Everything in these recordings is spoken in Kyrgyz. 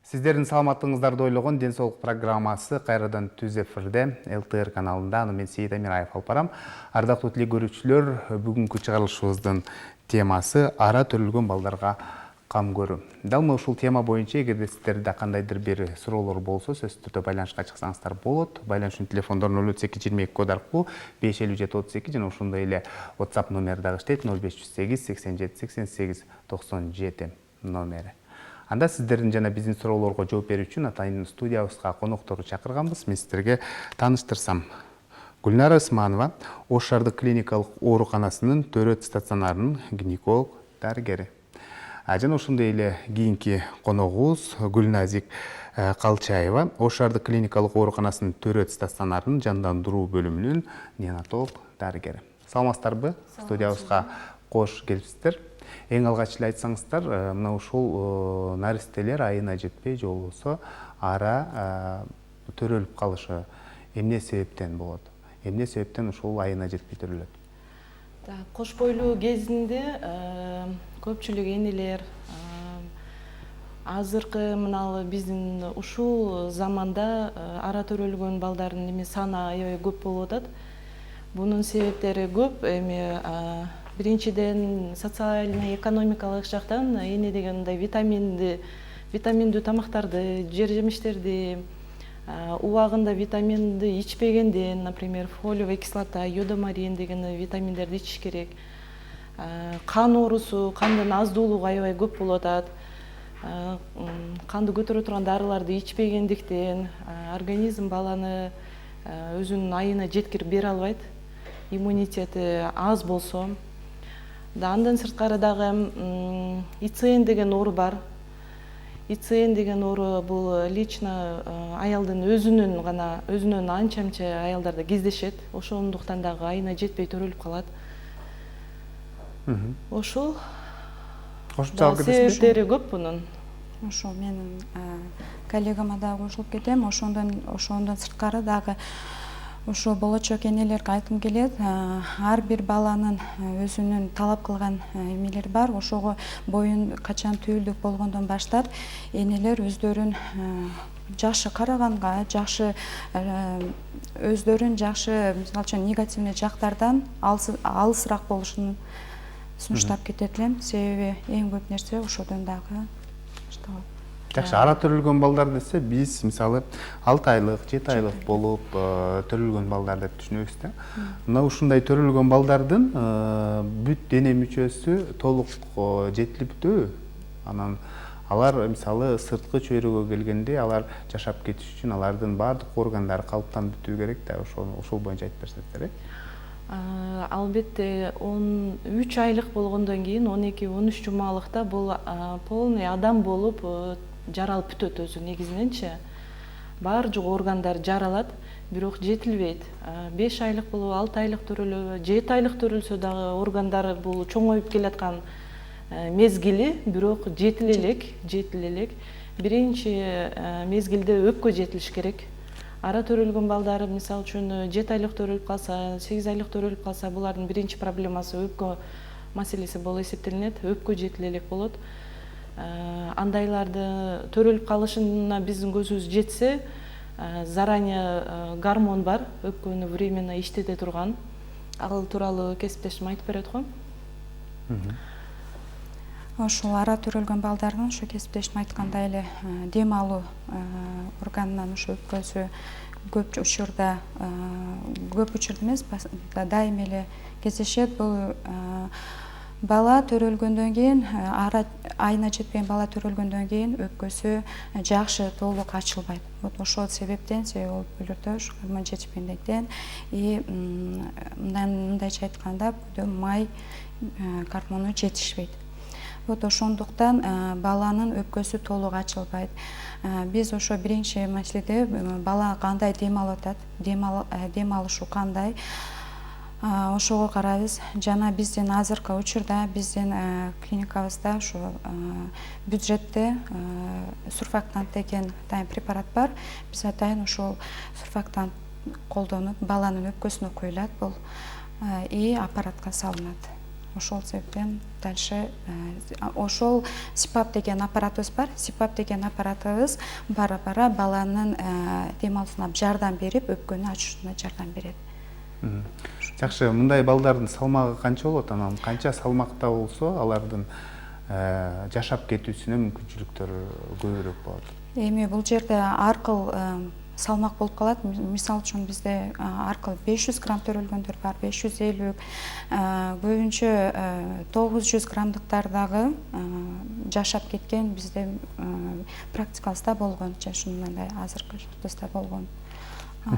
Сиздердин саламаттыгыңыздарды ойлогон Ден соолук программасы кайрадан түз эфирде ЛТР каналында. Аны мен Сейит Амираев алып барам. Ардактуу телекөрүүчүлөр, бүгүнкү чыгарылышыбыздын темасы ара төрөлгөн балдарга кам көрүү. Дал мына ушул тема боюнча эгерде сиздерде кандайдыр бир суроолор болсо, сөзсүз түрдө байланышка чыксаңыздар болот. Байланыш телефондор 03822 код аркылуу 55732 жана ошондой эле WhatsApp номери дагы иштейт 0508 87 88 97 номери. Анда сиздердин жана биздин суроолорго жооп берүү үчүн атайын студиябызга конокторду чакырганбыз. Мен сиздерге тааныштырсам. Гүлнара Усманова Ош шаардык клиникалык ооруканасынын төрөт стационарынын гинеколог дарыгери. Жана ошондой эле кийинки коногубуз Гүлназик Калчаева Ош шаардык клиникалык ооруканасынын төрөт стационарынын жандандыруу бөлүмүнүн неонатолог дарыгери. Саламатсыздарбы? Студиябызга кош келипсиздер. Эң алгач эле айтсаңыздар, мына ушул наристелер айына жетпей же болбосо ара төрөлүп калышы эмне себептен болот? Эмне себептен ушул айына жетпей төрөлөт? Кош бойлуу кезинде көпчүлүк энелер азыркы мына биздин ушул заманда ара төрөлгөн балдардын саны аябай көп болуп атат. Бунун себептери көп. Биринчиден социально экономикалык жактан эне деген мындай витаминдүү тамактарды, жер жемиштерди убагында витаминди ичпегенден, например, фолиевая кислота, йодомарин деген витаминдерди ичиш керек. Кан оорусу, кандын аздуулугу аябай көп болуп атат. Канды көтөрө турган дарыларды ичпегендиктен организм баланы өзүнүн айына жеткирип бере албайт. Иммунитети аз болсо. Андан сырткары дагы ИЦН деген оору бар. ИЦН деген оору бул лично аялдын өзүнөн анча-мынча аялдарда кездешет. Ошондуктан дагы айына жетпей төрөлүп калат. Ошол себептери көп бунун. Ошол менин коллегама дагы кошулуп кетем. Ошондон сырткары дагы ошо болочок энелерге айткым келет. Ар бир баланын өзүнүн талап кылган эмелери бар. Ошого боюн качан түйүлдүк болгондон баштап энелер өздөрүн жакшы караганга, өздөрүн жакшы, мисалы үчүн негативный жактардан алысыраак болушун сунуштап кетет элем. Себеби эң көп нерсе ошодон дагы башталат. Жакшы, ара төрөлгөн балдар десе, биз мисалы 6 айлык, 7 айлык болуп төрөлгөн балдар деп түшүнөбүз да. Мына ушундай төрөлгөн балдардын бүт дене мүчөсү толук жетилиптүү. Анан алар мисалы сырткы чөйрөгө келгенде алар жашап кетиш үчүн алардын баардык органдары калыптан бүтүү керек да. Ошол боюнча айтып берсеңиздер. Албетте 13 айлык болгондон кийин 12-13 жумалыкта бул полный адам болуп жаралып бүтөт өзү негизиненчи. Баар жок органдар жаралат, бирок жетилбейт. 5 айлык болуп, 6 айлык төрөлө, 7 айлык төрөлсө дагы органдары бул чоңоюп келаткан мезгили, бирок жетиле элек. Биринчи мезгилде өпкө жетилиш керек. Ара төрөлгөн балдар, мисалы үчүн 7 айлык төрөлүп калса, 8 айлык төрөлүп калса, булардын биринчи проблемасы өпкө маселеси болуп эсептелинет. Өпкө жетиле элек болот. Андайларды төрөлүп калышына биздин көзүбүз жетсе, заранее гормон бар, өпкөнү временно иштете турган. Ал тууралуу кесиптешим айтып берет го. Ошол ара төрөлгөн балдардын ошо кесиптешим айткандай эле дем алуу органынан ошо өпкөсү көп учурда эмес, дайыма эле кездешет. Бул бала төрөлгөндөн кийин, айына жетпеген бала төрөлгөндөн кийин өпкөсү жакшы толук ачылбайт. Вот ошол себептен, себеби өпкөлөрдө гормон жетишпегендиктен мындайча айтканда май гормону жетишпейт. Вот ошондуктан баланын өпкөсү толук ачылбайт. Биз ошо биринчи маселеде бала кандай дем алып атат, дем алышы кандай, ошого карайбыз. Жана биздин азыркы учурда биздин клиникабызда ошо бюджетте сурфактант деген препарат бар. Биз атайын ошол сурфактант колдонуп баланын өпкөсүнө куюлат, бул аппаратка салынат. ошол себептен дальше ошол CPAP деген аппаратыбыз бар. CPAP деген аппаратыбыз бара бара баланын дем алуусуна жардам берип, өпкөнү ачышына жардам берет. Жакшы, мындай балдардын салмагы канча болот? Анан канча салмакта болсо, алардын жашап кетүүсүнө мүмкүнчүлүктөр көбүрөөк болот? Эми бул жерде ар кыл салмак болуп калат. Мисалы үчүн бизде ар кыл 500 грамм төрөлгөндөр бар, 550, көбүнчө 900 граммдыктар дагы жашап кеткен бизде практикабызда болгон, ушундай азыркы жактыбызда болгон.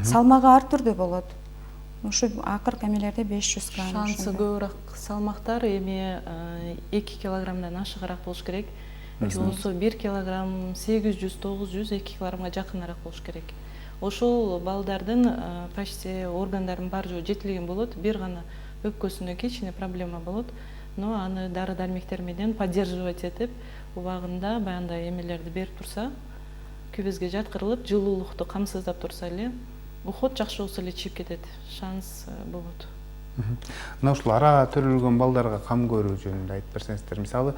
Салмагы ар түрдүү болот. Ушу акыркы эмелерде 500 грамм. Шансы көбүрөөк салмактар эми 2 килограммдан ашыгыраак болуш керек. Же болбосо 1 килограмм 800-900 2 килограммга жакыныраак болуш керек. Ошол балдардын почти органдардын баары жөө жетилген болот. Бир гана өпкөсүндө кичине проблема болот. Но аны дары дармектер менен поддерживать этип, убагында баягындай эмелерди берип турса, күбөзгө жаткырылып, жылуулукту камсыздап турса эле, уход жакшы болсо эле чыгып кетет. Шанс болот. Мына ушул ара төрөлгөн балдарга кам көрүү жөнүндө айтып берсеңиздер. Мисалы,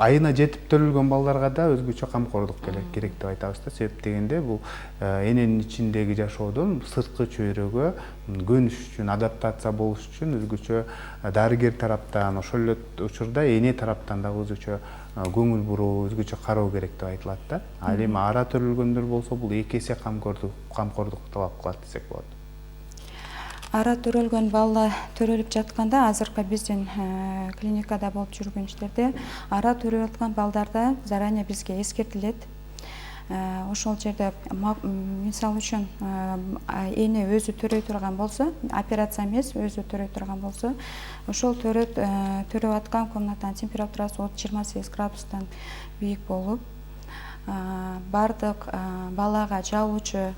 айына жетип төрөлгөн балдарга да өзгөчө камкордук керек деп айтабыз да. Себеп дегенде бул эненин ичиндеги жашоодон сырткы чөйрөгө көнүш үчүн, адаптация болуш үчүн өзгөчө дарыгер тараптан, ошол эле учурда эне тараптан дагы өзгөчө көңүл буруу, өзгөчө кароо керек деп айтылат да. Ал эми ара төрөлгөндөр болсо бул 2 эсе камкордук талап кылат десек болот. Ара төрөлгөн бала төрөлүп жатканда азыркы биздин клиникада болуп жүргөн иштерде ара төрөлүп аткан балдарда заранее бизге эскертилет. Ошол жерде мисалы үчүн эне өзү төрөй турган болсо, операция эмес, өзү төрөй турган болсо, ошол төрөп аткан комнатанын температурасы 28 градустан бийик болуп, бардык балага жаалуучу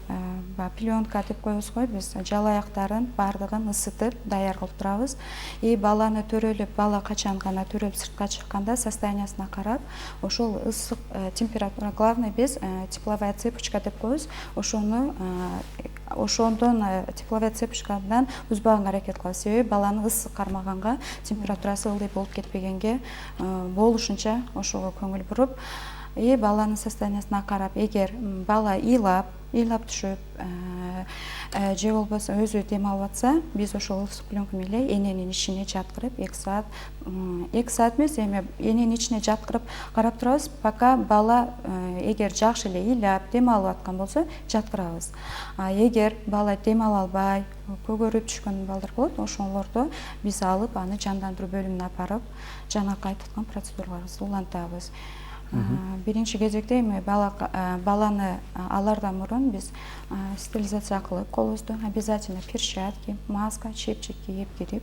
пленка деп коебуз го, биз жал аяктарын бардыгын ысытып даяр кылып турабыз. Баланы төрөлүп, бала качан гана төрөлүп сыртка чыкканда состояниясына карап, ошол ысык температура, главный биз тепловая цепочка деп коебуз, ошондон тепловая цепочкадан узбаганга аракет кылабыз. Себеби баланы ысык кармаганга, температурасы ылдый болуп кетпегенге болушунча ошого көңүл буруп, баланын состояниясына карап, эгер бала ыйлап түшүп, же болбосо өзү дем алып атса, биз ошол ысык пленка менен эненин ичине жаткырып 2 саат эмес, эми эненин ичине жаткырып карап турабыз, пока бала эгер жакшы эле ыйлап, дем алып аткан болсо жаткырабыз. Эгер бала дем ала албай, көгөрүп түшкөн балдар болот, ошолорду биз алып, аны жандандыруу бөлүмүнө апарып, жанакы айткан процедураларыбызды улантабыз. Биринчи кезекте эми баланы алардан мурун биз стерилизация кылып, колубузду обязательно перчатки, маска, чепчик кийип кирип,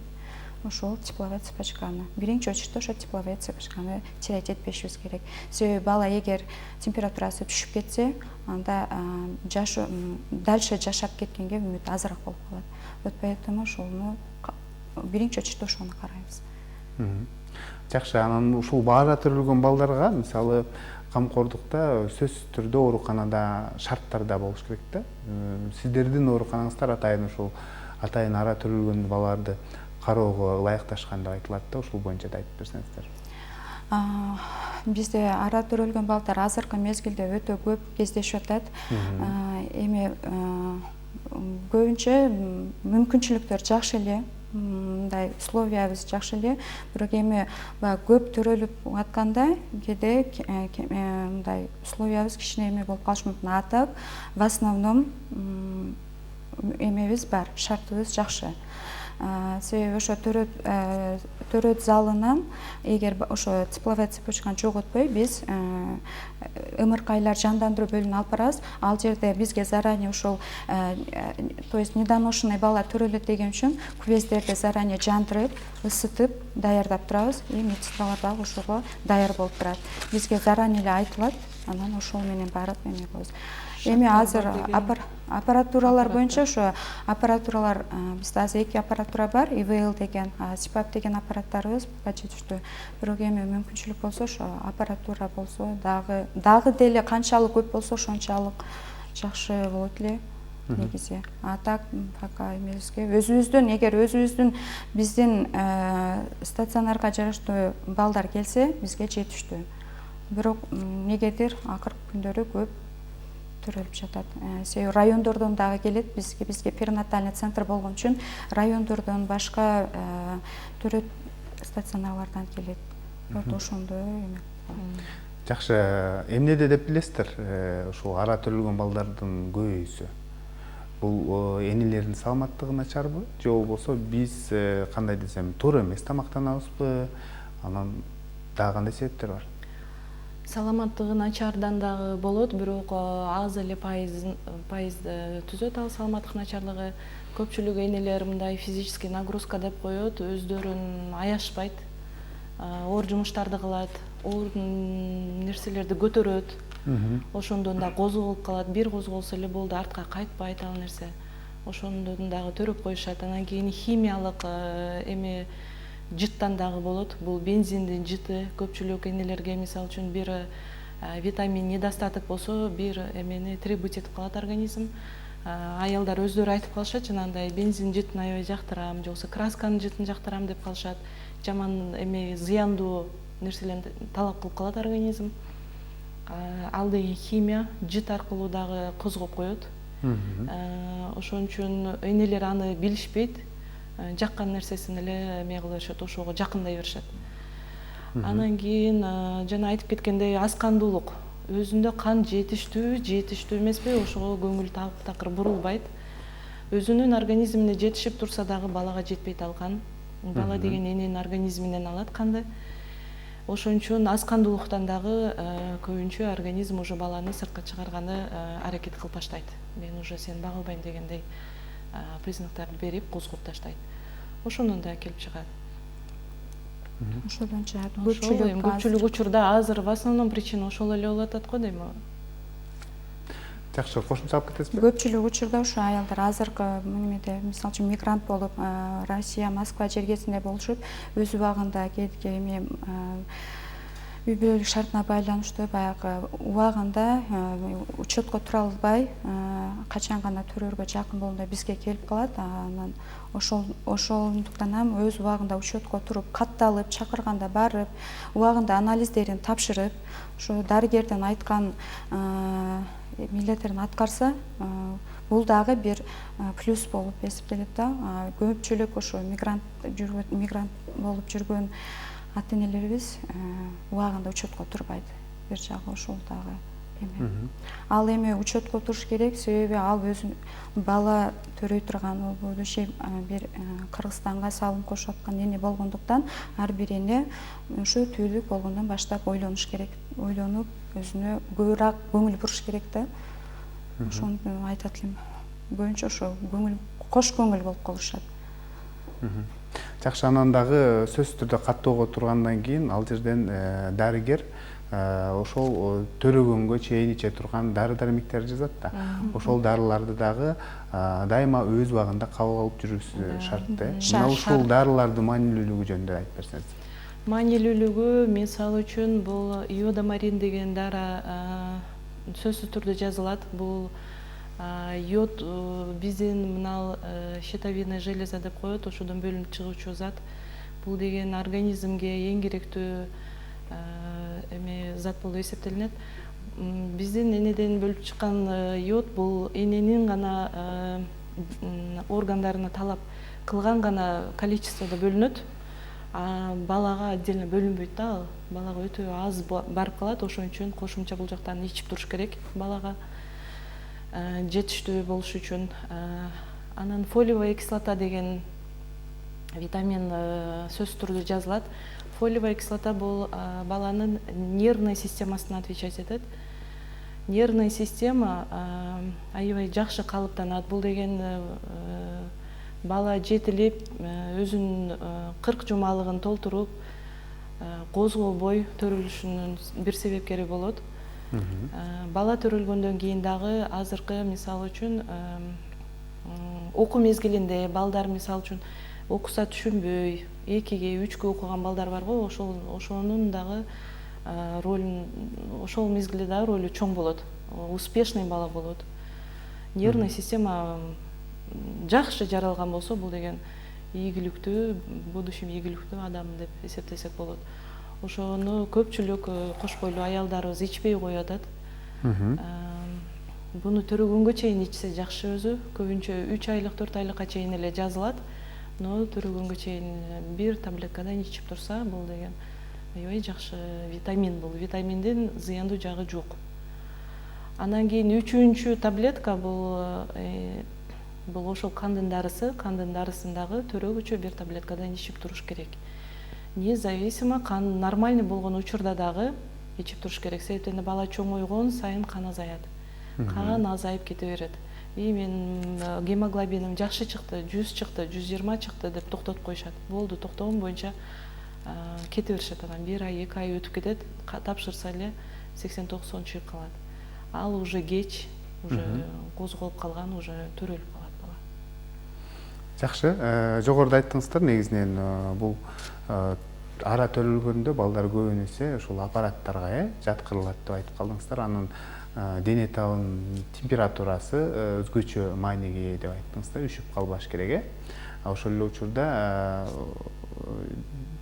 ошол тепловая цепочканы, биринчи очередте ошо тепловая цепочканы терять этпешибиз керек. Себеби бала эгер температурасы түшүп кетсе, анда дальше жашап кеткенге үмүт азыраак болуп калат. Вот поэтому ошону биринчи очередте ошону карайбыз. Жакшы, анан ушул баара төрөлгөн балдарга, мисалы, камкордукта сөзсүз түрдө ооруканада шарттарда болуш керек да. Сиздердин ооруканаңыздар атайын ара төрөлгөн баларды кароого ылайыкташкан деп айтылат да, ушул боюнча да айтып берсеңиздер. Бизде ара төрөлгөн балдар азыркы мезгилде өтө көп кездешип атат. Эми көбүнчө мүмкүнчүлүктөр жакшы эле, мындай условиябыз жакшы эле, бирок эми көп төрөлүп атканда кээде мындай условиябыз кичине эме болуп калышы мүмкүн. Атап, в основном эмебиз бар, шартыбыз жакшы. Себеби ошо төрөт залынан эгер ошо тепловая цепочканы жоготпой, биз МРК-лар жандандыруу бөлүмүнө алып барабыз. Ал жерде бизге заранее ошол, то есть недоношенный бала төрөлөт деген үчүн күбөздөрдү заранее жандырып, ысытып, даярдап турабыз. Медсестралар дагы ошого даяр болуп турат. Бизге заранее эле айтылат, анан ошол менен барып эме кылабыз. Эми азыр аппаратуралар боюнча ошо аппаратуралар, бизде азыр 2 аппаратура бар, ИВЛ деген, CPAP деген аппараттарыбыз жетиштүү. Бирок эми мүмкүнчүлүк болсо ошо аппаратура болсо дагы деле канчалык көп болсо ошончалык жакшы болот эле. негизи. А так пока эмебизге өзүбүздүн, эгер өзүбүздүн биздин стационарга жараштуу балдар келсе, бизге жетиштүү. Бирок негедир акыркы күндөрү көп төрөлүп жатат. Себеби райондордон дагы келет, бизге перинатальный центр болгон үчүн райондордон башка төрөт стационарлардан келет. Вот ошондой эме. Жакшы, эмнеде деп билесиздер? Ушул ара төрөлгөн балдардын көбөйүүсү. Бул энелердин саламаттыгы начарбы? Же болбосо биз кандай десем, туура эмес тамактанабызбы? Анан дагы кандай себептер бар? Саламаттыгы начардан дагы болот, бирок аз эле пайызды түзөт ал саламаттык начарлыгы. Көпчүлүк энелер мындай физический нагрузка деп коет, өздөрүн аячпайт, оор жумуштарды кылат, оор нерселерди көтөрөт. Ошондон да козголуп калат, бир козголсо эле болду, артка кайтпайт ал нерсе. Ошондон дагы төрөп коюшат. Анан кийин химиялык эме жыттан дагы болот. Бул бензиндин жыты. Көпчүлүк энелерге мисалы үчүн бир витамин недостаток болсо, бир эмени требовать этип калат организм. Аялдар өздөрү айтып калышат, жанагындай бензин жытын аябай жактырам, же болбосо красканын жытын жактырам деп калышат. Жаман эме зыяндуу нерселерди талап кылып калат организм. Ал деген химия жыт аркылуу дагы козгоп коет. Ошон үчүн энелер аны билишпейт, жаккан нерсесин эле эме кыла беришет, ошого жакындай беришет. Анан кийин жана айтып кеткендей, аз кандуулук. Өзүндө кан жетиштүү эмеспи, ошого көңүл такыр бурулбайт. Өзүнүн организмине жетишип турса дагы балага жетпейт ал кан. Бала деген эненин организминен алат канды. Ошон үчүн аз кандуулуктан дагы көбүнчө организм уже баланы сыртка чыгарганы аракет кылып таштайт. Мен уже сени багылбайм дегендей признактарды берип козгоп таштайт. Ошондон да келип чыгат. Ошодон чыгат. Көпчүлүк учурда азыр в основном причина ошол эле болуп атат го дейм. Жакшы, кошумча алып кетесизби? Көпчүлүк учурда ушу аялдар азыркы немеде, мисалы үчүн мигрант болуп, Россия, Москва жергесинде болушуп, өз убагында эме үй бүлөлүк шартына байланыштуу баягы убагында учетко тура албай, качан гана төрөөргө жакын болгондо бизге келип калат. Анан ошондуктан ham өз убагында учетко туруп, катталып, чакырганда барып, убагында анализдерин тапшырып, ошо дарыгердин айткан милдеттерин аткарса, бул дагы бир плюс болуп эсептелет да. Көпчүлүк ошо мигрант болуп жүргөн ата-энелерибиз убагында учетко турбайт. Бир жагы ошол дагы эме. Ал эме учетко туруш керек, себеби ал өзү бала төрөй турган, ол будущий бир Кыргызстанга салым кошуп аткан эне болгондуктан, ар бир эне ошо түүлүк болгондон баштап ойлонуш керек. Ойлонуп, өзүнө көбүрөөк көңүл буруш керек да. Ошону айтат элем. Көбүнчө ошо кош көңүл болуп калышат. Жакшы, анан дагы сөзсүз түрдө каттоого тургандан кийин ал жерден дарыгер ошол төрөгөнгө чейин иче турган дары-дармектерди жазат да. Ошол дарыларды дагы дайыма өз убагында кабыл алып жүрүүсү шарт да. Мына ушул дарылардын маанилүүлүгү жөнүндө айтып берсеңиз. Маанилүүлүгү мисалы үчүн бул йодомарин деген дары сөзсүз түрдө жазылат. Бул йод биздин мына щитовидная железа деп коет, ошодон бөлүнүп чыгуучу зат. Бул деген организмге эң керектүү эме зат болуп эсептелинет. Биздин энеден бөлүп чыккан йод бул эненин гана органдарына талап кылган гана количестводо бөлүнөт. Балага отдельно бөлүнбөйт да ал. Балага өтө аз барып калат, ошон үчүн кошумча бул жактан ичип туруш керек балага жетиштүү болуш үчүн. Анан фолиевая кислота деген витамин сөзсүз түрдө жазылат. Фолиевая кислота бул баланын нервный системасына отвечать этет. Нервный система аябай жакшы калыптанат. Бул деген бала жетилип, өзүнүн кырк жумалыгын толтуруп, козголбой төрөлүшүнүн бир себепкери болот. Бала төрөлгөндөн кийин дагы азыркы мисалы үчүн окуу мезгилинде балдар мисалы үчүн окуса түшүнбөй, 2-ге 3-кө окуган балдар бар го, ошонун дагы ролун ошол мезгилде дагы ролу чоң болот. Успешный бала болот. нервный система жакшы жаралган болсо бул деген ийгиликтүү, будущем ийгиликтүү адам деп эсептесек болот. Ошону көпчүлүк кош бойлуу аялдарыбыз ичпей коюп атат. Буну төрөгөнгө чейин ичсе жакшы өзү. Көбүнчө 3 айлык, 4 айлыкка чейин эле жазылат. Но төрөгөнгө чейин бир таблеткадан ичип турса, бул деген аябай жакшы витамин бул. Витаминдин зыяндуу жагы жок. Анан кийин 3-чү таблетка бул ошол кандын дарысы, кандын дарысындагы төрөгүчө бир таблеткадан ичип туруш керек. Независимо кан нормальный болгон учурда дагы ичип туруш керек. Себептен бала чоңойгон сайын кан азаят. Кан азайып кете берет. Мен гемоглобиним жакшы чыкты, 100 чыкты, 120 чыкты деп токтотуп коюшат. Болду, токтогон боюнча кете беришет. Анан 1 ай, 2 ай өтүп кетет, тапшырса эле 80-90 чыгып калат. Ал уже кеч, уже козголуп калган, уже төрөлүп калат бала. Жакшы, жогоруда айттыңыздар, негизинен бул ара төрөлгөндө балдар көбүнесе ушул аппараттарга жаткырылат деп айтып калдыңыздар. Анын дене табынын температурасы өзгөчө маанеге деп айттыңыздар, үшүп калбаш керек. Ошол эле учурда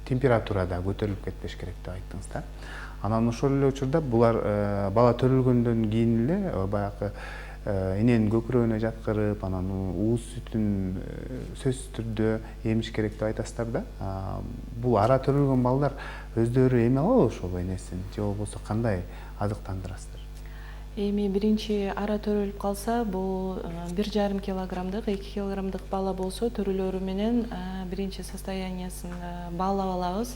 температура да көтөрүлүп кетпеш керек деп айттыңыздар. Анан ошол эле учурда булар бала төрөлгөндөн кийин эле баягы эненин көкүрөгүнө жаткырып, анан ууз сүтүн сөзсүз түрдө эмиш керек деп айтасыздар да. Бул ара төрөлгөн балдар өздөрү эме алабы ошол энесин, же болбосо кандай азыктандырасыздар? Эми биринчи ара төрөлүп калса, бул 1,5 килограммдык, 2 килограммдык бала болсо төрөлөрү менен биринчи состояниясын баалап алабыз.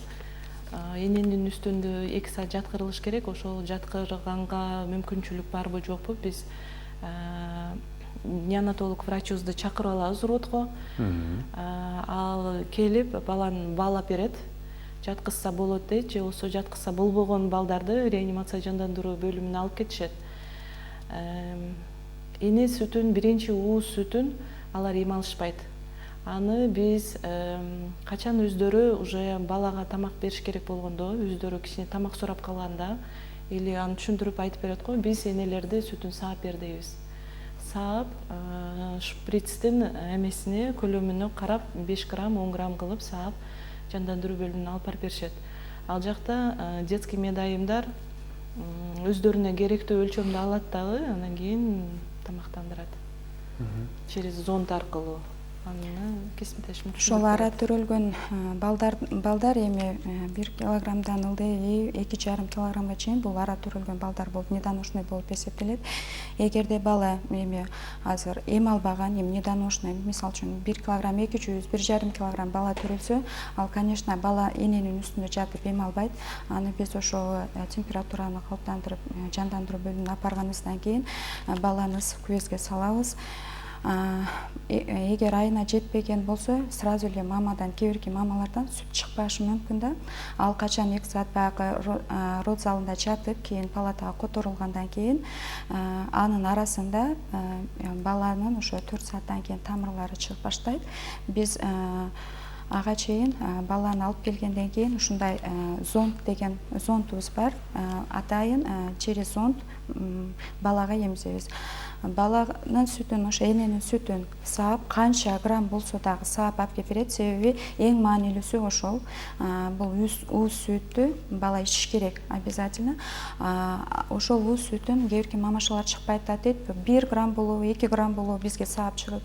Эненин үстүндө 2 саат жаткырылыш керек. Ошол жаткырганга мүмкүнчүлүк барбы жокпу, биз неонатолог врачыбызды чакырып алабыз родко. Ал келип баланы баалап берет. Жаткызса болот дейт, же болбосо жаткызса болбогон балдарды реанимация жандандыруу бөлүмүнө алып кетишет. Эне сүтүн, биринчи ууз сүтүн алар эме алышпайт. Аны биз качан өздөрү уже балага тамак бериш керек болгондо, өздөрү кичине тамак сурап калганда или аны түшүндүрүп айтып берет го, биз энелерди сүтүн саап бер дейбиз. Саап, шприцтин эмесине, көлөмүнө карап 5 грамм, 10 грамм кылып саап жандандыруу бөлүмүнө алып барып беришет. Ал жакта детский медайымдар өздөрүнө керектүү өлчөмдү алат дагы, анан кийин тамактандырат. Через зонд аркылуу. Ошол ара төрөлгөн балдар эми 1 килограммдан ылдый 2,5 килограммга чейин бул ара төрөлгөн балдар болуп, недоношный болуп эсептелет. Эгерде бала эми азыр эм албаган, эми недоношный, мисалы үчүн 1 килограмм 200, 1,5 килограмм бала төрөлсө, ал, конечно, бала эненин үстүндө жатып эм албайт. Аны биз ошол температураны калыптандырып, жандандыруу бөлүмүнө алып барганыбыздан кийин баланы ысык күбөзгө салабыз. Эгер айына жетпеген болсо, сразу эле мамадан, кээ бирки мамалардан сүт чыкпашы мүмкүн да. Ал качан 2 саат баягы род залында жатып, кийин палатага которулгандан кийин анын арасында баланын ошо 4 сааттан кийин тамырлары чыгып баштайт. Биз ага чейин баланы алып келгенден кийин ушундай зонд деген зондубуз бар. Атайын через зонд балага эмзебиз. Баланын сүтүн, ошо эненин сүтүн саап, канча грамм болсо дагы саап алып келип берет. Себеби эң маанилүүсү ошол. Бул ууз сүттү бала ичиш керек обязательно. Ошол ууз сүтүн кээ бирки мамашалар чыкпай атат дейт. 1 грамм болобу, 2 грамм болобу бизге саап чыгып.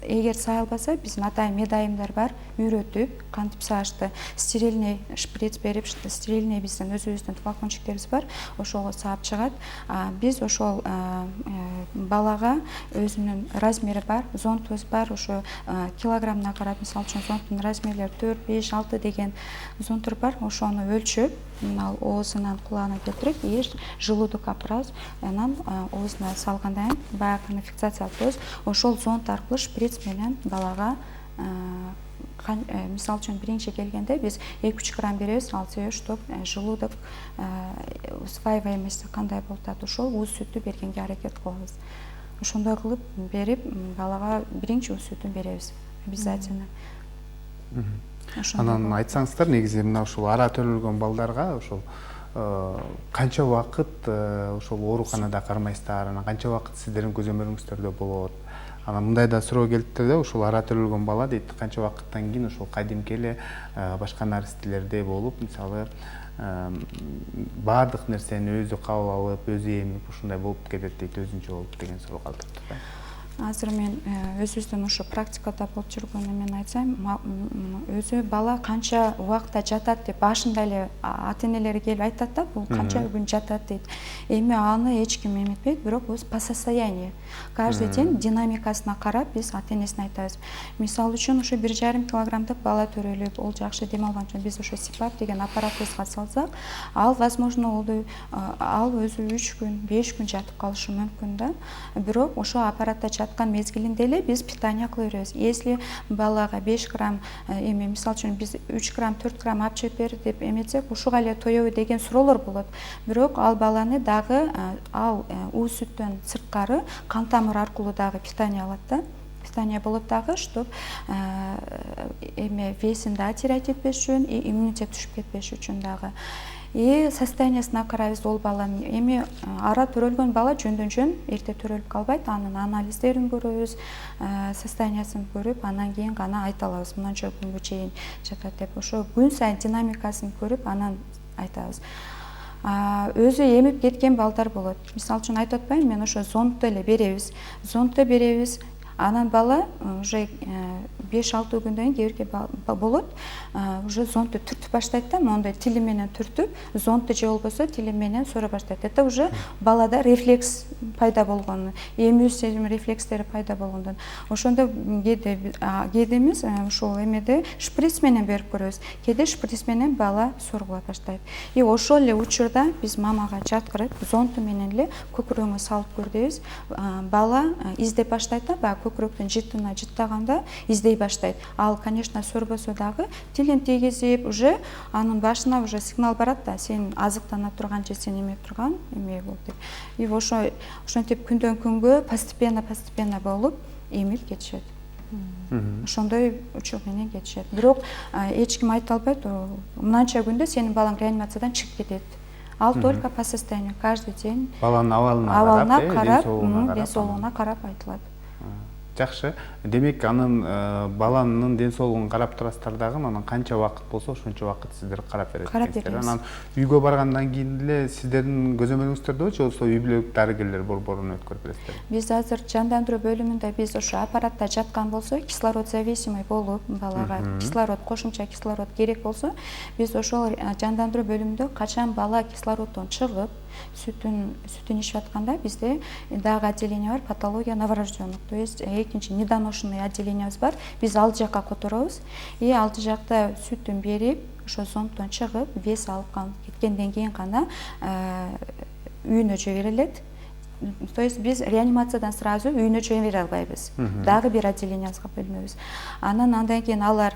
Эгер саай албаса, биздин атайын медайымдар бар, үйрөтүп, кантип саашты, стерильный шприц берип, стерильный биздин өзүбүздүн флакончиктерибиз бар, ошого саап чыгат. Биз ошол балага өзүнүн размери бар, зондубуз бар, ошо килограммына карап, мисалы үчүн зонддун размерлери 4, 5, 6 деген зондтор бар. Ошону өлчөп, ал оозунан кулагына келтирип, желудок аппарат, анан оозуна салгандан кийин баягы фиксациялык көз, ошол зонд аркылуу шприц менен балага мисалы үчүн биринчи келгенде биз 2-3 грамм беребиз, ал себеби чтоб желудок усваиваемости кандай болуп атат, ошол ууз сүттү бергенге аракет кылабыз. Ошондой кылып берип, балага биринчи ууз сүтүн беребиз обязательно. Анан айтсаңыздар, негизи мына ушул ара төрөлгөн балдарга ошол канча убакыт ошол ооруканада кармайсыздар, анан канча убакыт сиздердин көзөмөлүңүздөрдө болот? Анан мындай да суроо келиптир да, ушул ара төрөлгөн бала дейт, канча убакыттан кийин ошол кадимки эле башка наристелердей болуп, мисалы баардык нерсени өзү кабыл алып, өзү эмип ушундай болуп кетет дейт, өзүнчө болуп деген суроо калтырды да. Азыр мен өзүбүздүн ушу практикада болуп жүргөнү мен айтсам, өзү бала канча убакта жатат деп башында эле ата энелери келип айтат да, бул канча күн жатат дейт. Эми аны эч ким эметпейт, бирок өз по состоянию. Каждый день динамикасына карап биз ата энесине айтабыз. Мисалы үчүн ушу 1,5 килограммдык бала төрөлүп, ол жакшы дем алган үчүн биз ошо сипап деген аппаратыбызга салсак, ал возможно ал өзү 3 күн, 5 күн жатып калышы мүмкүн да. Бирок ошо аппаратта жаткан мезгилинде эле биз питание кыла беребиз. Если балага 5 грамм эми мисалы үчүн биз 3 грамм, 4 грамм алып чыгып бер деп эметсек, ушуга эле тоебу деген суроолор болот. Бирок ал баланы дагы ал уу сүттөн сырткары кан тамыр аркылуу дагы питание алат да. Питание болот дагы, чтоб эми весин да терять этпеш үчүн, и иммунитет түшүп кетпеш үчүн дагы. И состояниясына карайбыз ол баланын. Эми ара төрөлгөн бала жөндөн жөн эрте төрөлүп калбайт, анын анализдерин көрөбүз, состояниясын көрүп, анан кийин гана айта алабыз, мынанча күнгө чейин жатат деп. Ошо күн сайын динамикасын көрүп, анан айтабыз. Өзү эмип кеткен балдар болот. Мисалы үчүн айтып атпайбы, мен ошо зондду эле беребиз. Зондду беребиз. Анан бала уже 5-6 күндөн кийин кээ бирки болот, уже зондду түртүп баштайт да, моундай тили менен түртүп, зондду же болбосо тили менен сора баштайт. Это уже балада рефлекс пайда болгон, эмүү сезим рефлекстери пайда болгондон. Ошондо кээде эмес, ушул эмеде шприц менен берип көрөбүз. Кээде шприц менен бала соргула баштайт. И ошол эле учурда биз мамага жаткырып, зондду менен эле көкүрөгүнгө салып көр дейбиз. Бала издеп баштайт да, көкүрөктүн жытына жыттаганда издей баштайт. Ал, конечно, сорбосо дагы тилин тийгизип, уже анын башына уже сигнал барат да, сен азыктана турган же сен эме турган, эме болуп деп. И ошентип күндөн күнгө постепенно болуп эмип кетишет. Ошондой учур менен кетишет. Бирок эч ким айта албайт, мынанча күндө сенин балаң реанимациядан чыгып кетет. Ал только по состоянию, каждый день. Баланын абалына карап, ден соолугуна карап айтылат. Жакшы. Демек, анын баланын ден соолугун карап турасыздар дагы, анан канча убакыт болсо, ошончо убакыт сиздер карап бересиздер. Анан үйгө баргандан кийин эле сиздердин көзөмөлүңүздөрдө же болбосо үй бүлөлүк дарыгерлер борборун өткөрүп бересиздер? Биз азыр жандандыруу бөлүмүндө биз ошо аппаратта жаткан болсо, кислород зависимый болуп, балага кислород, кошумча кислород керек болсо, биз ошол жандандыруу бөлүмүндө качан бала кислороддон чыгып, сүтүн ичип атканда бизде дагы отделение бар, патология новорожденных, то есть экинчи недоношенный отделениябыз бар. Биз ал жакка которобуз, и ал жакта сүтүн берип, ошо зонддон чыгып, вес алып кеткенден кийин гана үйүнө жиберилет. То есть биз реанимациядан сразу үйүнө жибере албайбыз. Дагы бир отделениябызга бөлмөбүз. Андан кийин алар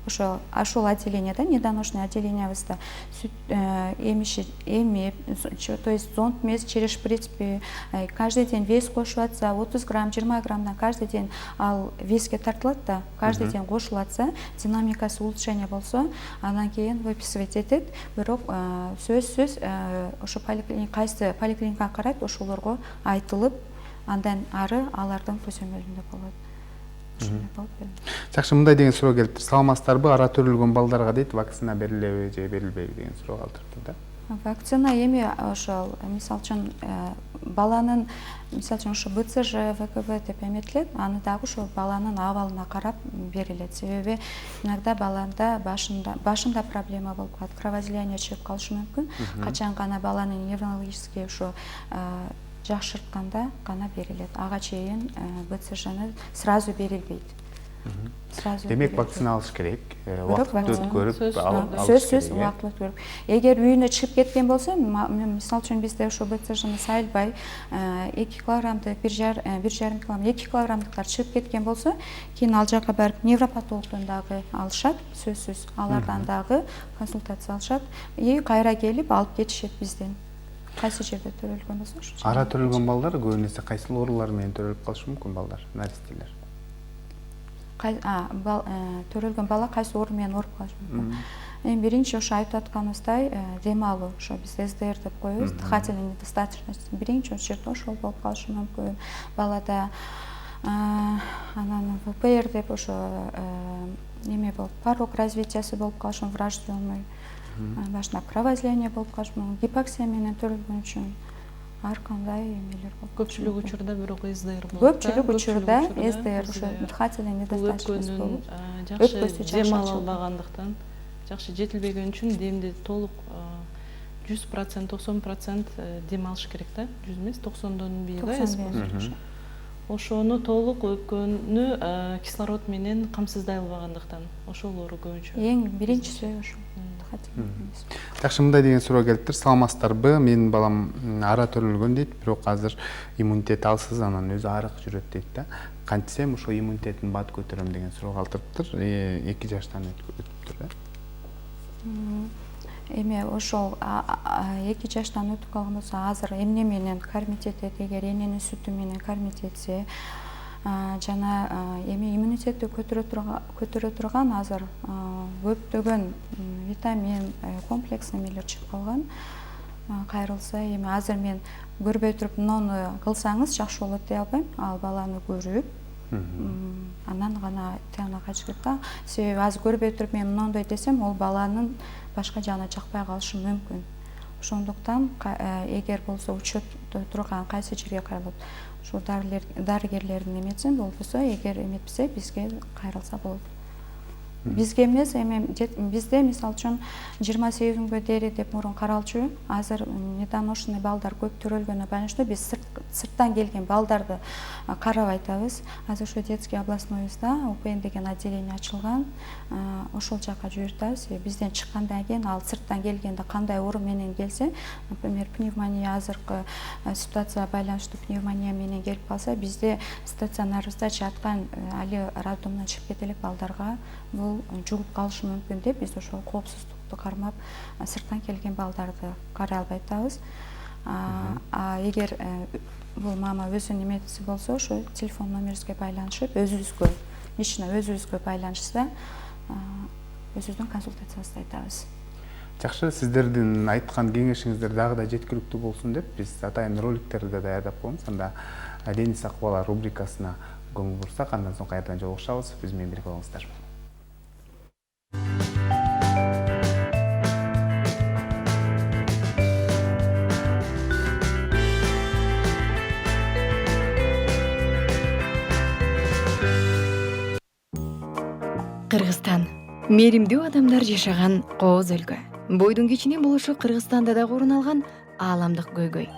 ошол отделенияда, недоношенный отделениябызда сүт эмип, то есть зонд эмес, через шприцпи, каждый день вес кошуп атса, 30 грамм, 20 граммдан каждый день ал веске тартылат да, каждый день кошулатса, динамикасы улучшение болсо, андан кийин выписывать этет. Бирок сөзсүз ошо кайсы поликлиникага карайт, ошолорго айтылып, андан ары алардын көзөмөлүндө болот. Жакшы, мындай деген суроо келиптир. Саламатсыздарбы? Ара төрөлгөн балдарга дейт, вакцина берилеби же берилбейби деген суроо калтырды да. Вакцина эми ошол мисалы үчүн баланын, мисалы үчүн ошо БЦЖ, ВКВ деп эметилет, аны дагы ошол баланын абалына карап берилет. Себеби иногда баланда башында проблема болуп калат, кровоизлияние чыгып калышы мүмкүн. Качан гана баланын неврологический ошо жакшыртканда гана берилет. Ага чейин БЦЖны сразу берилбейт. Демек, вакцина алыш керек. Убакытты өткөрүп, сөзсүз убакытты өткөрүп. Эгер үйүнө чыгып кеткен болсо, мисалы үчүн бизде ошо БЦЖны сайылбай 2 килограммдык, 1,5 килограмм, 2 килограммдыктар чыгып кеткен болсо, кийин ал жака барып невропатологдон дагы алышат, сөзсүз алардан дагы консультация алышат, и кайра келип алып кетишет бизден. Кайсы жерде төрөлгөн болсо ошо. Ара төрөлгөн балдар көбүнесе кайсыл оорулар менен төрөлүп калышы мүмкүн балдар, наристелер? Төрөлгөн бала кайсы оору менен ооруп калышы мүмкүн? Эми биринчи ошо айтып атканыбыздай дем алуу, ошо биз СДР деп коебуз, дыхательная недостаточность. Биринчи очередь ошол болуп калышы мүмкүн. Балада анан ВПР деп ошо неме болуп, порог развитиясы болуп калышы мүмкүн, врожденный. Башында кровоизлияние болуп калышы мүмкүн, гипоксия менен төрөлгөн үчүн ар кандай эмелер болуп. Көпчүлүк учурда бирок СДР болот. Көпчүлүк учурда СДР ошо дыхательная недостаточность болуп, жакшы дем ала албагандыктан, жакшы жетилбеген үчүн демди толук 100%, 90% дем алыш керек да. 100 эмес, 90дон бийиги. Ошону толук өпкөнү кислород менен камсыздай албагандыктан, ошол оору көбүнчө. Эң биринчиси ошо. Жакшы, мындай деген суроо келиптир. Саламатсыздарбы? Менин балам ара төрөлгөн дейт, бирок азыр иммунитет алсыз, анан өзү арык жүрөт дейт да. Кантсем ошо иммунитетин бат көтөрөм деген суроо калтырыптыр. 2 жаштан өтүптүр да. Эми ошол 2 жаштан өтүп калган болсо, азыр эмне менен кормить этет, эгер эненин сүтү менен кормить этсе, жана эми иммунитетти көтөрө турган азыр көптөгөн витамин, комплекс эмелер чыгып калган. Кайрылса, эми азыр мен көрбөй туруп муну кылсаңыз жакшы болот дей албайм. Ал баланы көрүп, анан гана тияна кайтыш керек да. Себеби азыр көрбөй туруп мен мындай десем, ол баланын башка жагына жакпай калышы мүмкүн. Ошондуктан эгер болсо учет турган кайсы жерге кайрылат, ошо дарыгерлердин эметсин болбосо, эгер эметпесе бизге кайрылса болот. Бизге эмес, эми бизде мисалы үчүн 28 күнгө дери деп мурун каралчу. Азыр недавно ушундай балдар көп төрөлгөнүнө байланыштуу биз сырттан келген балдарды карап айтабыз. Азыр ошо детский областноюбузда УПН деген отделение ачылган. Ошол жака жибертабыз. Бизден чыккандан кийин ал сырттан келгенде кандай оору менен келсе, например, пневмония, азыркы ситуацияга байланыштуу пневмония менен келип калса, бизде стационарыбызда жаткан али роддомдон чыгып кете элек балдарга бул жугуп калышы мүмкүн деп биз ошол коопсуздукту кармап сырттан келген балдарды карай албай атабыз. Эгер бул мама өзүнүн эметиси болсо, ошо телефон номерибизге байланышып, өзүбүзгө, лично өзүбүзгө байланышса, өзүбүздүн консультациябызды айтабыз. Жакшы, сиздердин айткан кеңешиңиздер дагы да жеткиликтүү болсун деп биз атайын роликтерди да даярдап коебуз. Анда дени сакыбала рубрикасына көңүл бурсак, андан соң кайрадан жолугушабыз. Биз менен бирге болуңуздар. Кыргызстан мээримдүү адамдар жашаган кооз өлкө. Бойдун кичине болушу Кыргызстанда да орун алган ааламдык көйгөй.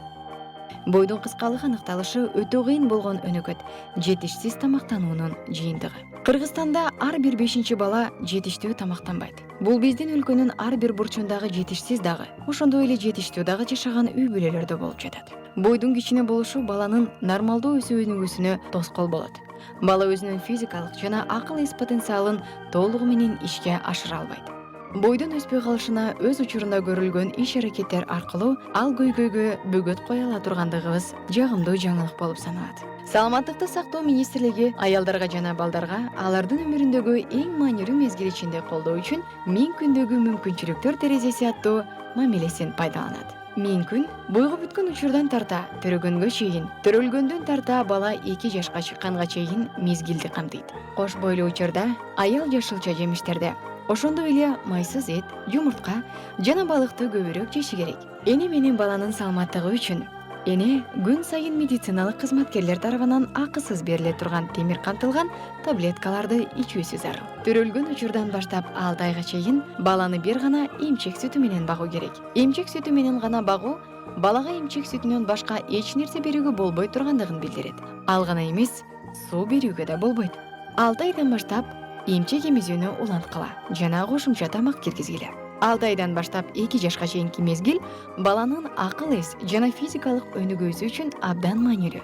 Бойдун кыскалыгы аныкталышы өтө кыйын болгон өнөкөт жетишсиз тамактануунун жыйынтыгы. Кыргызстанда ар бир 5-чи бала жетиштүү тамактанбайт. Бул биздин өлкөнүн ар бир бурчундагы жетишсиз дагы, ошондой эле жетиштүү дагы жашаган үй бүлөлөрдө болуп жатат. Бойдун кичине болушу баланын нормалдуу өсүү өнүгүүсүнө тоскоол болот. Бала өзүнүн физикалык жана акыл эс потенциалын толугу менен ишке ашыра албайт. Бойдун өспөй калышына өз учурунда көрүлгөн иш-аракеттер аркылуу ал көйгөйгө бөгөт кое ала тургандыгыбыз жагымдуу жаңылык болуп саналат. Саламаттыкты сактоо министрлиги аялдарга жана балдарга алардын өмүрүндөгү эң маанилүү мезгил ичинде колдоо үчүн 1000 күндөгү мүмкүнчүлүктөр терезеси аттуу мамилесин пайдаланат. 1000 күн бойго бүткөн учурдан тарта төрөгөнгө чейин, төрөлгөндөн тарта бала 2 жашка чыкканга чейин мезгилди камтыйт. Кош бойлуу учурда аял жашылча жемиштерди, ошондой эле майсыз эт, жумуртка жана балыкты көбүрөөк жеши керек. Эне менен баланын саламаттыгы үчүн эне күн сайын медициналык кызматкерлер тарабынан акысыз бериле турган темир камтылган таблеткаларды ичүүсү зарыл. Төрөлгөн учурдан баштап 6 айга чейин баланы бир гана эмчек сүтү менен багуу керек. Эмчек сүтү менен гана багуу балага эмчек сүтүнөн башка эч нерсе берүүгө болбой тургандыгын билдирет. Ал гана эмес, суу берүүгө да болбойт. 6 айдан баштап эмчек эмизүүнү уланткыла жана кошумча тамак киргизгиле. 6 айдан баштап 2 жашка чейинки мезгил баланын акыл эс жана физикалык өнүгүүсү үчүн абдан маанилүү.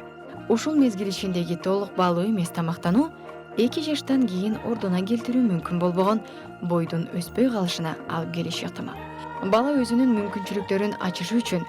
Ушул мезгил ичиндеги толук баалуу эмес тамактануу 2 жаштан кийин ордуна келтирүү мүмкүн болбогон бойдун өспөй калышына алып келиши ыктымал. Бала өзүнүн мүмкүнчүлүктөрүн ачышы үчүн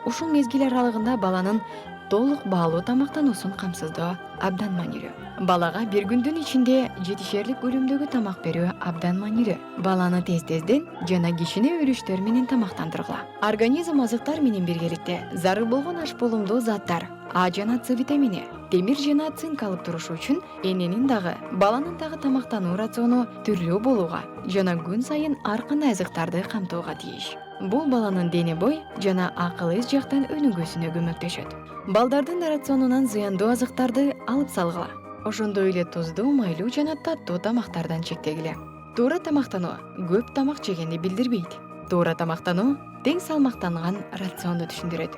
ушул мезгил аралыгында баланын толук баалуу тамактануусун камсыздоо абдан маанилүү. Балага бир күндүн ичинде жетишерлик көлөмдөгү тамак берүү абдан маанилүү. Баланы тез-тезден жана кичине өлүштөр менен тамактандыргыла. Организм азыктар менен биргеликте зарыл болгон аш болумдуу заттар А жана С витамини, темир жана цинк алып турушу үчүн эненин дагы, баланын дагы тамактануу рациону түрлүү болууга жана күн сайын ар кандай азыктарды камтууга тийиш. Бул баланын дене бой жана акыл эс жактан өнүгүүсүнө көмөктөшөт. Балдардын рационунан зыяндуу азыктарды алып салгыла. Ошондой эле туздуу, майлуу жана таттуу тамактардан чектегиле. Туура тамактануу көп тамак жегенди билдирбейт. Туура тамактануу тең салмактанган рационду түшүндүрөт.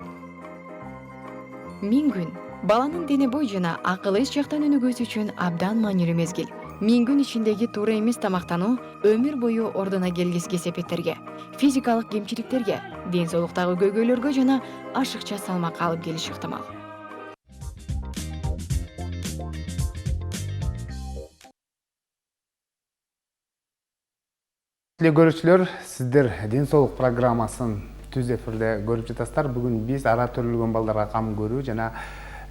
1000 күн баланын дене бой жана акыл эс жактан өнүгүүсү үчүн абдан маанилүү мезгил. 1000 күн ичиндеги туура эмес тамактануу өмүр бою ордуна келгис кесепеттерге, физикалык кемчиликтерге, ден соолуктагы көйгөйлөргө жана ашыкча салмакка алып келиши ыктымал. Көрүүчүлөр, сиздер ден соолук программасын түз эфирде көрүп жатасыздар. Бүгүн биз ара төрөлгөн балдарга кам көрүү жана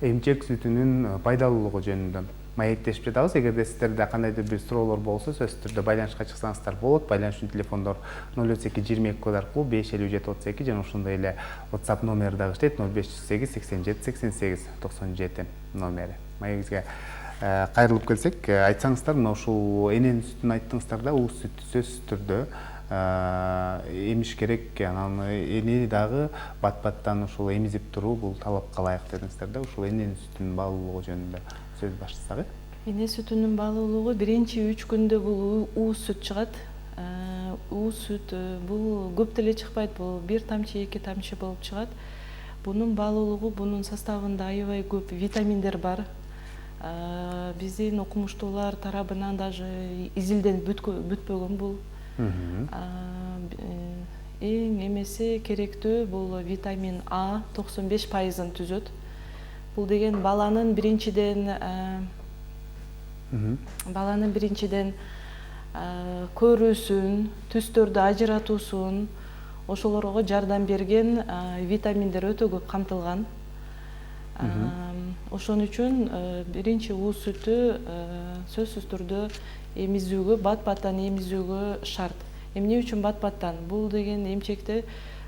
эмчек сүтүнүн пайдалуулугу жөнүндө маектешип жатабыз. Эгерде сиздерде кандайдыр бир суроолор болсо, сөзсүз түрдө байланышка чыксаңыздар болот. Байланыш телефондор 032 аркылуу 55732 жана ошондой эле WhatsApp номери дагы иштейт 0508 87 88 97 номери. Маегибизге кайрылып келсек, айтсаңыздар, мына ушул эненин сүтүн айттыңыздар да, уус сүт сөзсүз түрдө эмиш керек, анан эне дагы бат-баттан ушул эмизип туруу бул талапка ылайык дедиңиздер да. Ушул эненин сүтүнүн баалуулугу жөнүндө сөз баштасак. Эне сүтүнүн баалуулугу биринчи 3 күндө бул уус сүт чыгат. Уус сүт бул көп деле чыкпайт, бул 1 тамчы 2 тамчы болуп чыгат. Бунун баалуулугу, бунун составында аябай көп витаминдер бар. Биздин окумуштуулар тарабынан даже изилденип бүтпөгөн бул. Эң эмеси керектүү бул витамин А 95%-ын түзөт. Бул деген баланын биринчиден көрүүсүн, түстөрдү ажыратуусун, ошолорго жардам берген витаминдер өтө көп камтылган. Ошон үчүн биринчи уус сүтү сөзсүз түрдө эмизүүгө, бат-баттан эмизүүгө шарт. Эмне үчүн бат-баттан? Бул деген эмчекте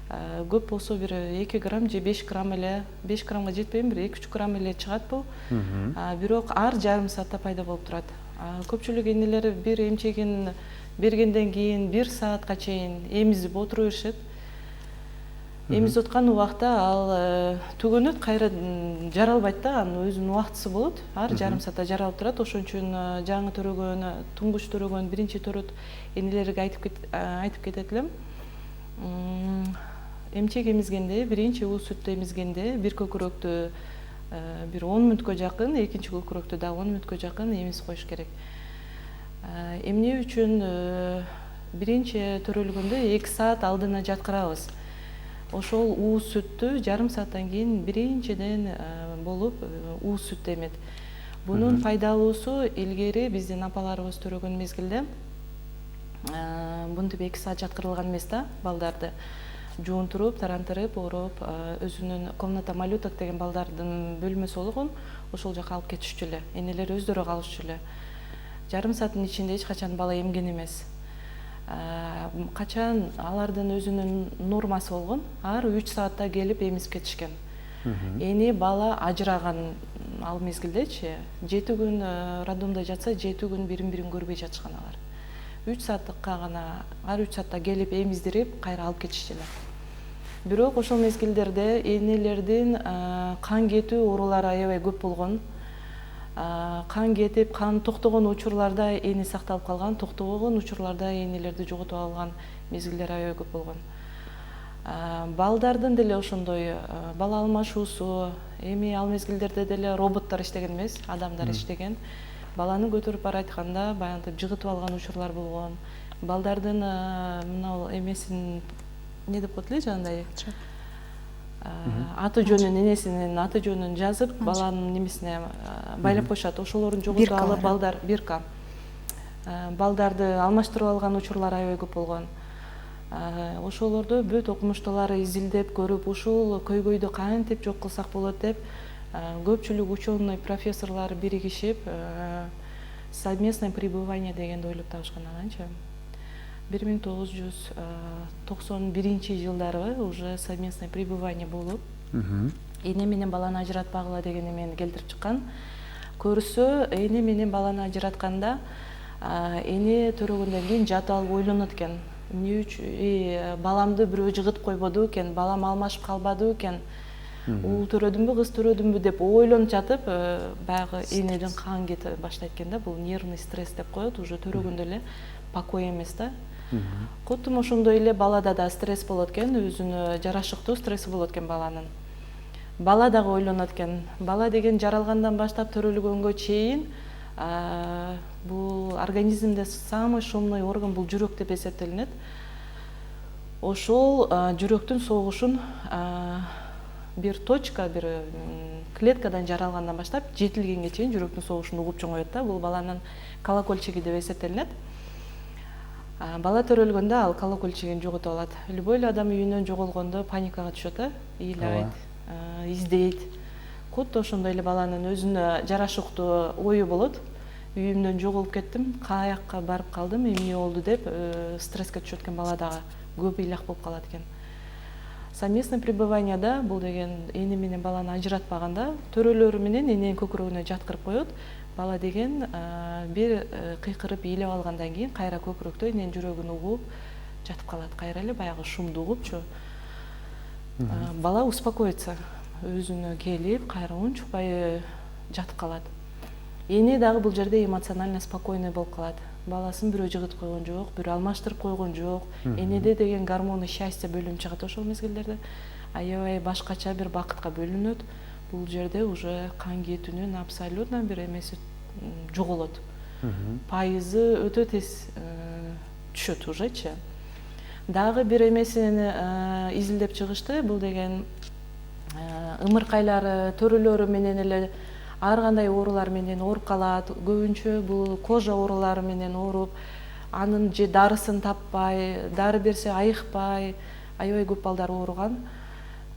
көп болсо бир 2 грамм же 5 грамм эле, 5 граммга жетпейм, бир 2-3 грамм эле чыгат бул. Бирок ар жарым саатта пайда болуп турат. Көпчүлүк энелер бир эмчегин бергенден кийин 1 саатка чейин эмизип отура беришет. Эмизип аткан убакта ал түгөнөт, кайра жаралбайт да, анын өзүнүн убактысы болот. Ар жарым саатта жаралып турат. Ошон үчүн жаңы төрөгөн, туңгуч төрөгөн биринчи төрөт энелерге айтып кетет элем. Эмчек эмизгенде, биринчи уус сүттү эмизгенде бир көкүрөктү бир 10 мүнөткө жакын, экинчи көкүрөктү да 10 мүнөткө жакын эмизип коюш керек. Эмне үчүн биринчи төрөлгөндө 2 саат алдына жаткырабыз. Ошол уус сүттү жарым сааттан кийин биринчиден болуп уус сүт эмет. Бунун пайдалуусу илгери биздин апаларыбыз төрөгөн мезгилде мынтип 2 саат жаткырылган эмес да, балдарды жуунтуруп, тарантырып, ороп, өзүнүн комната малюток деген балдардын бөлмөсү болгон, ошол жака алып кетишчү эле. Энелер өздөрү калышчу эле. Жарым сааттын ичинде эч качан бала эмген эмес. Качан алардын өзүнүн нормасы болгон, ар 3 саатта келип эмизип кетишкен. Эне бала ажыраган ал мезгилдечи 7 күн роддомдо жатса, 7 күн бирин-бирин көрбөй жатышкан алар. 3 сааттыкка гана, ар 3 саатта келип эмиздирип, кайра алып кетишчү эле. Бирок ошол мезгилдерде энелердин кан кетүү оорулары аябай көп болгон. Кан кетип, кан токтогон учурларда эне сакталып калган, токтобогон учурларда энелерди жоготуп алган мезгилдер аябай көп болгон. Балдардын деле ошондой бала алмашуусу, эми ал мезгилдерде деле роботтор иштеген эмес, адамдар иштеген. Баланы көтөрүп баратканда баягы жыгытып алган учурлар болгон. Балдардын мына эмесин не деп коет эле жагындай аты жөнүн, энесинин аты жөнүн жазып, баланын немесине байлап коюшат. Ошолорун жоготуп алып балдар бирка. балдарды алмаштырып алган учурлар аябай көп болгон. Ошолорду бүт окумуштуулар изилдеп көрүп, ушул көйгөйдү кантип жок кылсак болот деп көпчүлүк ученый профессорлор биригишип совместное пребывание дегенди ойлоп табышкан ананчы. 1991 жылдары уже совместное пребывание болуп, эне менен баланы ажыратпагыла деген эмени келтирип чыккан. Көрсө, эне менен баланы ажыратканда эне төрөгөндөн кийин жатып алып ойлонот экен. Эмне үчүн баламды бирөө жыгытып койбоду экен, балам алмашып калбады экен, уул төрөдүмбү, кыз төрөдүмбү деп ойлонуп жатып, баягы энедин кан кете баштайт экен да, бул нервный стресс деп коет, уже төрөгөндө эле покой эмес да. Куттум ошондой эле балада да стресс болот экен, өзүнө жарашыктуу стресси болот экен баланын. Бала дагы ойлонот экен. Бала деген жаралгандан баштап төрөлгөнгө чейин бул организмде самый шумный орган бул жүрөк деп эсептелинет. Ошол жүрөктүн согушун бир точка, бир клеткадан жаралгандан баштап жетилгенге чейин жүрөктүн согушун угуп чоңоет да. Бул баланын колокольчиги деп эсептелинет. Бала төрөлгөндө ал колокольчигин жоготуп алат. Любой эле адам үйүнөн жоголгондо паникага түшөт, ыйлайт, издейт. Кутта ошондой эле баланын өзүнө жарашыктуу ою болот. Үйүмдөн жоголуп кеттим, каякка барып калдым, эмне болду деп стресске түшөт экен бала дагы. Көп ыйлак болуп калат экен. Совместное пребыванияда бул деген эне менен баланы ажыратпаганда төрөлөрү менен эненин көкүрөгүнө жаткырып коет. Бала деген бир кыйкырып ыйлап алгандан кийин кайра көкүрөктө эненин жүрөгүн угуп жатып калат. Кайра эле баягы шумду угупчу. Бала успокоится, өзүнө келип, кайра унчукпай жатып калат. Эне дагы бул жерде эмоционально спокойный болуп калат. Баласын бирөө жыгытып койгон жок, бирөө алмаштырып койгон жок. Энеде деген гормоны счастья бөлүнүп чыгат ошол мезгилдерде. Аябай башкача бир бакытка бөлүнөт. Бул жерде уже кан кетүүнүн абсолютно бир эмеси жоголот. Пайызы өтө тез түшөт ужечи. Дагы бир эмесини изилдеп чыгышты. Бул деген ымыркайлары, төрөлөрү менен эле ар кандай оорулар менен ооруп калат. Көбүнчө бул кожа оорулары менен ооруп, анын же дарысын таппай, дары берсе айыкпай, аябай көп балдар ооруган.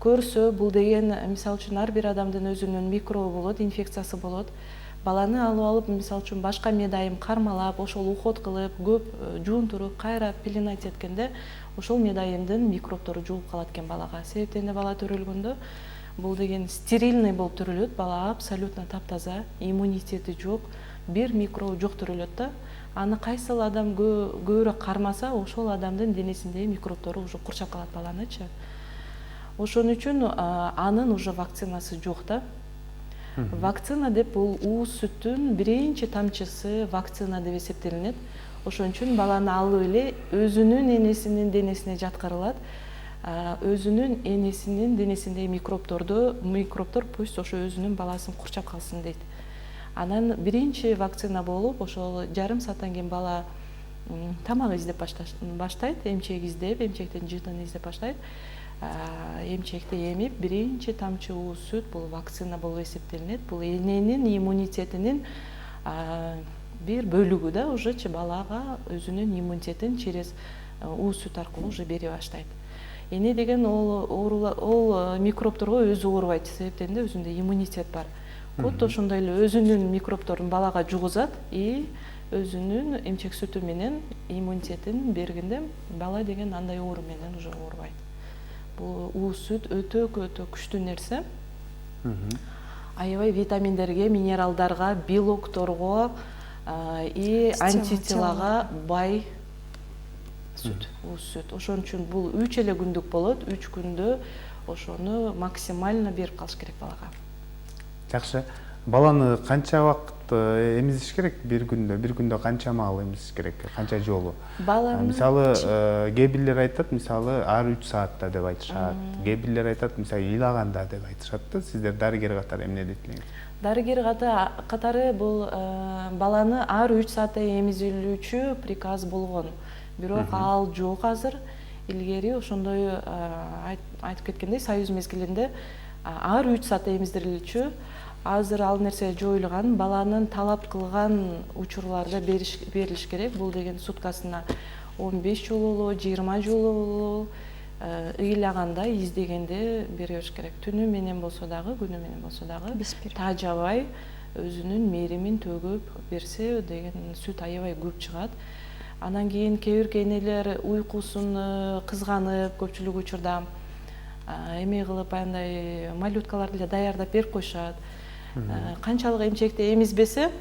Көрсө, бул деген мисалы үчүн ар бир адамдын өзүнүн микробу болот, инфекциясы болот. Баланы алып мисалы үчүн башка медайым кармалап, ошол уход кылып, көп жуунтуруп, кайра пеленать эткенде, ошол медайымдын микробтору жугуп калат экен балага. Себептен бала төрөлгөндө бул деген стерильный болуп төрөлөт, бала абсолютно таптаза, иммунитети жок, бир микробу жок төрөлөт да. Аны кайсыл адам көбүрөөк кармаса, ошол адамдын денесиндеги микробтору уже курчап калат баланычы. Ошон үчүн анын уже вакцинасы жок да. Вакцина деп бул ууз сүттүн биринчи тамчысы вакцина деп эсептелинет. Ошон үчүн баланы алып эле өзүнүн энесинин денесине жаткырылат. Өзүнүн энесинин денесиндеги микробтор пусть ошо өзүнүн баласын курчап калсын дейт. Анан биринчи вакцина болуп, ошол жарым сааттан кийин бала тамак издеп баштайт, эмчек издеп, эмчектин жытын издеп баштайт. Эмчекти эмип, биринчи тамчы ууз сүт бул вакцина болуп эсептелинет. Бул эненин иммунитетинин бир бөлүгү да ужечи балага өзүнүн иммунитетин через ууз сүт аркылуу уже бере баштайт. Эне деген ол микробторго өзү оорубайт, себептен өзүндө иммунитет бар. Кутта ошондой эле өзүнүн микробторун балага жугузат и өзүнүн эмчек сүтү менен иммунитетин бергенде бала деген андай оору менен уже оорубайт. Бул ууз сүт өтө күчтүү нерсе. Аябай витаминдерге, минералдарга, белокторго и антителага бай сүт, ууз сүт. Ошон үчүн бул 3 эле күндүк болот. 3 күндө ошону максимально берип калыш керек балага. Жакшы. Баланы канча убакыт эмизиш керек бир күндө канча маал эмизиш керек, канча жолу? Мисалы, кээ бирлер айтат, мисалы, ар 3 саатта деп айтышат. Кээ бирлер айтат, мисалы, ыйлаганда деп айтышат да. Сиздер дарыгер катары эмне дейт элеңиз? Дарыгер катары бул баланы ар 3 саатта эмизилүүчү приказ болгон. Бирок ал жок азыр. Илгери ошондой айтып кеткендей, Союз мезгилинде ар 3 саатта эмиздирилчү азыр ал нерсе жоюлган. Баланын талап кылган учурларда берилиш керек. Бул деген суткасына 15 жолу, 20 жолу ыйлаганда, издегенде бере бериш керек. Түнү менен болсо дагы, күнү менен болсо дагы тажабай өзүнүн мээримин төгүп берсе деген сүт аябай көп чыгат. Анан кийин кээ бир энелер уйкусун кызганып, көпчүлүк учурда эме кылып андай малюткаларды эле даярдап берип коюшат. Канчалык эмчекте эмизбесе,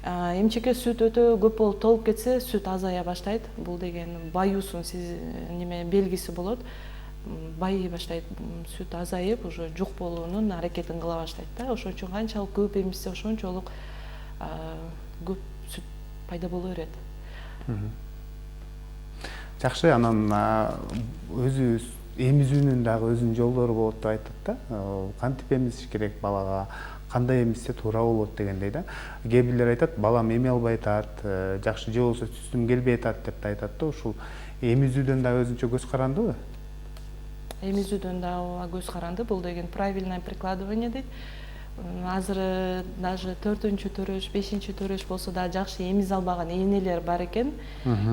эмчекке сүт өтө көп болуп толуп кетсе, сүт азая баштайт. Бул деген баюусун неме белгиси болот. Байый баштайт, сүт азайып, уже жук болуунун аракетин кыла баштайт да. Ошон үчүн канчалык көп эмизсе, ошончолук көп сүт пайда боло берет. Жакшы, анан өзүбүз эмизүүнүн дагы өзүнүн жолдору болот деп айтат да. Кантип эмизиш керек балага, кандай эмизсе туура болот дегендей да. Кээ бирлер айтат, балам эме албай атат, жакшы же болбосо сүтүм келбей атат деп да айтат да. Ушул эмизүүдөн дагы өзүнчө көз карандыбы? Эмизүүдөн дагы көз каранды. Бул деген правильное прикладывание дейт. Азыр даже 4-төрөш, 5-төрөш болсо да жакшы эмиз албаган энелер бар экен.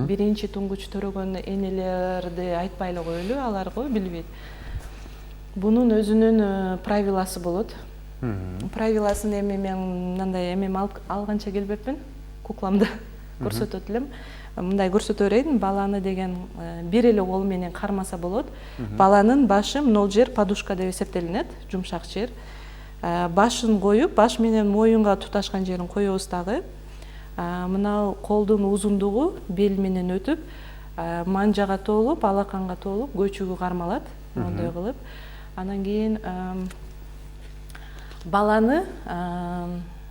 Биринчи туңгуч төрөгөн энелерди айтпай эле коелу, алар го билбейт. Бунун өзүнүн правиласы болот. Правиласын эми мен мындай эме алганча келбеппин, кукламды көрсөтөт элем. Мындай көрсөтө берейин, баланы деген бир эле кол менен кармаса болот. Баланын башы могул жер подушка деп эсептелинет, жумшак жер. Башын коюп, баш менен моюнга туташкан жерин коебуз дагы. Мына колдун узундугу бел менен өтүп, манжага толуп, алаканга толуп, көчүгү кармалат, мондай кылып. Анан кийин баланы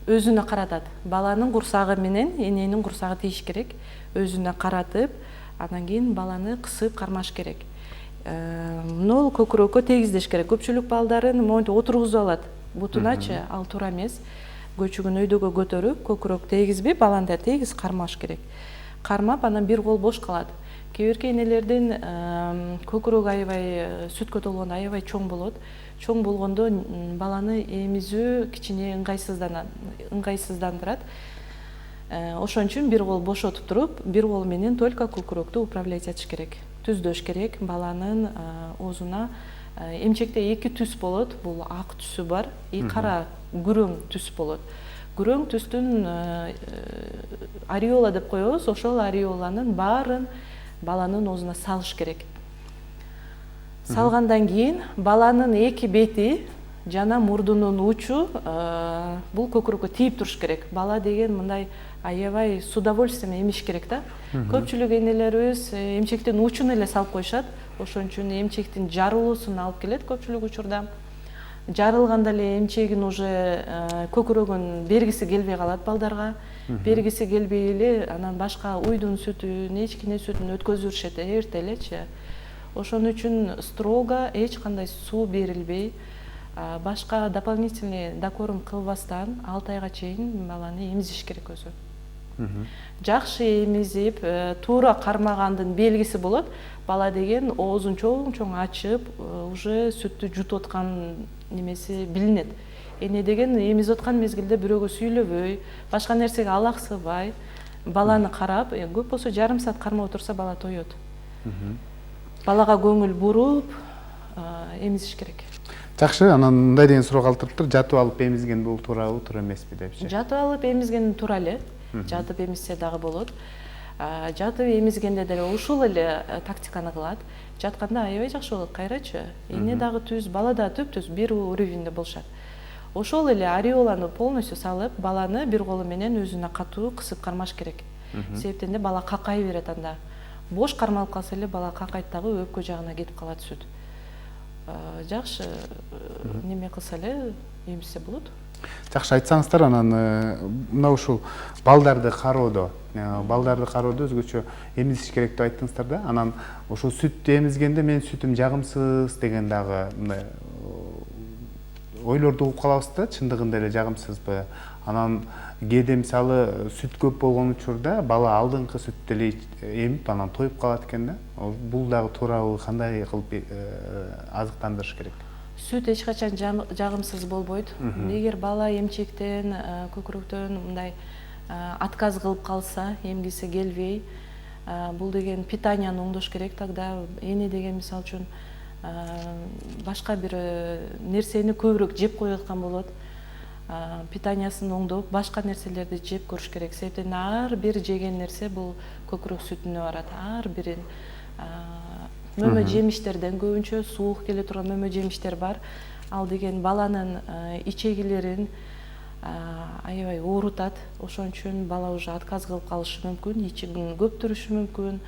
өзүнө каратат. Баланын курсагы менен эненин курсагы тийиш керек. Өзүнө каратып, анан кийин баланы кысып кармаш керек. Мына көкүрөккө тегиздеш керек. Көпчүлүк балдарын монтип отургузуп алат. Бутуначы ал туура эмес. Көчүгүн өйдөгө көтөрүп, көкүрөк тегизбей, баланда тегиз кармаш керек. Кармап, анан бир кол бош калат. Кээ бирки энелердин көкүрөгү аябай сүткө толгондо аябай чоң болот. Чоң болгондо баланы эмизүү кичине ыңгайсыздандырат. Ошон үчүн бир кол бошотуп туруп, бир кол менен только көкүрөктү управлять этиш керек. Түздөш керек. Баланын оозуна эмчекте эки түс болот. Бул ак түсү бар, кара күрөң түс болот. Күрөң түстүн ореола деп коебуз. Ошол ореоланын баарын баланын оозуна салыш керек. Салгандан кийин баланын эки бети жана мурдунун учу бул көкүрөккө тийип туруш керек. Бала деген мындай аябай с удовольствием эмиш керек да. Көпчүлүк энелерибиз эмчектин учун эле салып коюшат. Ошон үчүн эмчектин жарылуусун алып келет көпчүлүк учурда. Жарылганда эле эмчегин уже көкүрөгүн бергиси келбей калат балдарга. Бергиси келбей эле анан башка уйдун сүтүн, эчкине сүтүн өткөзүп жүрүшөт эрте элечи. Ошон үчүн строго эч кандай суу берилбей, башка дополнительный докорм кылбастан 6 айга чейин баланы эмизиш керек өзү. Жакшы эмизип, туура кармагандын белгиси болот. Бала деген оозун чоң ачып, уже сүттү жутуп аткан немеси билинет. Эне деген эмизип аткан мезгилде бирөөгө сүйлөбөй, башка нерсеге алаксыбай, баланы карап, көп болсо жарым саат кармап отурса бала тоет. Балага көңүл буруп, эмизиш керек. Жакшы, анан мындай деген суроо калтырыптыр. Жатып алып эмизген бул туурабы, туура эмеспи депчи. Жатып алып эмизген туура эле. Жатып эмизсе дагы болот. Жатып эмизгенде деле ушул эле тактиканы кылат. Жатканда аябай жакшы болот, кайрачы. Эне дагы түз, бала да түп-түз бир уровеньде болушат. Ошол эле ореоланы полностью салып, баланы бир колу менен өзүнө катуу кысып кармаш керек. Себептен де бала какай берет анда. Бош кармалып калса эле бала какайт дагы өпкө жагына кетип калат сүт. Жакшы неме кылса эле эмизсе болот. Жакшы айтсаңыздар, анан мына ушул балдарды кароодо өзгөчө эмизиш керек деп айттыңыздар да. Анан ошол сүт эмизгенде мен сүтүм жагымсыз деген дагы мындай ойлорду угуп калабыз да, чындыгында эле жагымсызбы? Анан кээде мисалы сүт көп болгон учурда бала алдыңкы сүттү эле эмип анан тоюп калат экен да. Бул дагы туурабы, кандай кылып азыктандырыш керек? Сүт эч качан жагымсыз болбойт. Эгер бала эмчектен, көкүрөктөн мындай отказ кылып калса, эмгиси келбей, бул деген питанияны оңдош керек. Тогда эне деген мисалы үчүн башка бир нерсени көбүрөөк жеп коюп аткан болот. Питаниясын оңдоп, башка нерселерди жеп көрүш керек. Себептен ар бир жеген нерсе бул көкүрөк сүтүнө барат. Ар бирин мөмө жемиштерден көбүнчө суук келе турган мөмө жемиштер бар. Ал деген баланын ичегилерин аябай оорутат. Ошон үчүн бала уже отказ кылып калышы мүмкүн, ичегин көптүрүшү мүмкүн.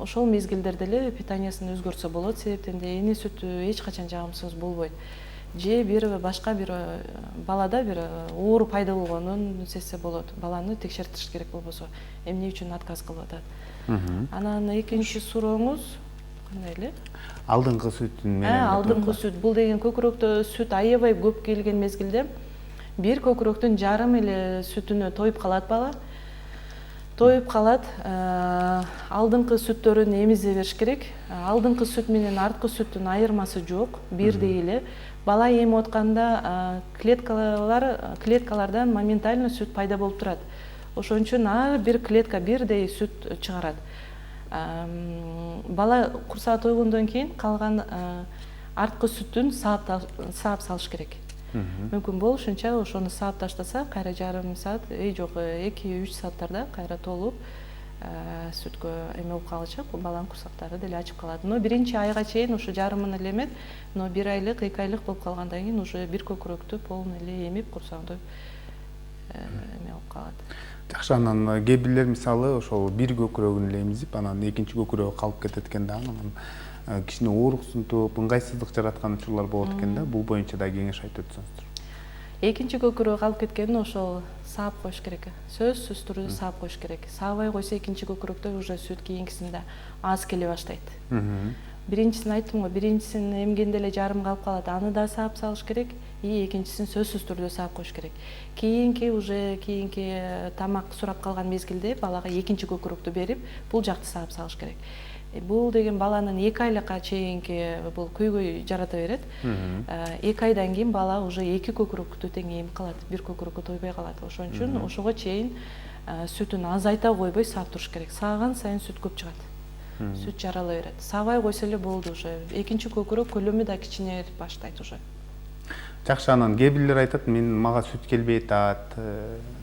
Ошол мезгилдерде эле питаниясын өзгөртсө болот. Себептен эне сүтү эч качан жагымсыз болбойт. Же бир башка бир балада бир оору пайда болгонун сезсе болот. Баланы текшертиш керек болбосо, эмне үчүн отказ кылып атат. Анан экинчи сурооңуз кандай эле? Алдыңкы сүттүн менен. Алдыңкы сүт. Бул деген көкүрөктө сүт аябай көп келген мезгилде бир көкүрөктүн жарым эле сүтүнө тоюп калат бала. Тоюп калат. Алдыңкы сүттөрүн эмизе бериш керек. Алдыңкы сүт менен арткы сүттүн айырмасы жок, бирдей эле. Бала эми атканда клеткалардан моментально сүт пайда болуп турат. Ошон үчүн ар бир клетка бирдей сүт чыгарат. Бала курсагы тойгондон кийин калган арткы сүтүн саап салыш керек. Мүмкүн болушунча ошону саап таштаса, кайра жарым саат, жок 2-3 сааттарда кайра толуп сүткө эме болуп калычы, баланын курсактары деле ачып калат. Но биринчи айга чейин ушу жарымын эле эмет, но 1 айлык, 2 айлык болуп калгандан кийин уже бир көкүрөктү полный эле эмип курсагында эме болуп калат. Жакшы, анан кээ бирлер мисалы ошол бир көкүрөгүн эле эмизип, анан экинчи көкүрөгү калып кетет экен да, анан кичине ооруксунтуп, ыңгайсыздык жараткан учурлар болот экен да. Бул боюнча да кеңеш айтып өтсөңүздөр. Экинчи көкүрөгү калып кеткенин ошол саап коюш керек. Сөзсүз түрдө саап коюш керек. Саабай койсо экинчи көкүрөктө уже сүт кийинкисинде аз келе баштайт. Биринчисин айттым го, биринчисин эмгенде эле жарым калып калат, аны да саап салыш керек, экинчисин сөзсүз түрдө саап коюш керек. Кийинки тамак сурап калган мезгилде балага экинчи көкүрөктү берип, бул жакты саап салыш керек. Бул деген баланын 2 айлыкка чейинки бул көйгөй жарата берет. 2 айдан кийин бала уже 2 көкүрөктү тең эмип калат, бир көкүрөккө тойбой калат. Ошон үчүн ошого чейин сүтүн азайта койбой саап туруш керек. Сааган сайын сүт көп чыгат. Сүт жарала берет. Саабай койсо эле болду уже. Экинчи көкүрөк көлөмү да кичинейип баштайт уже. Жакшы, анан кээ бирлер айтат, мага сүт келбей атат,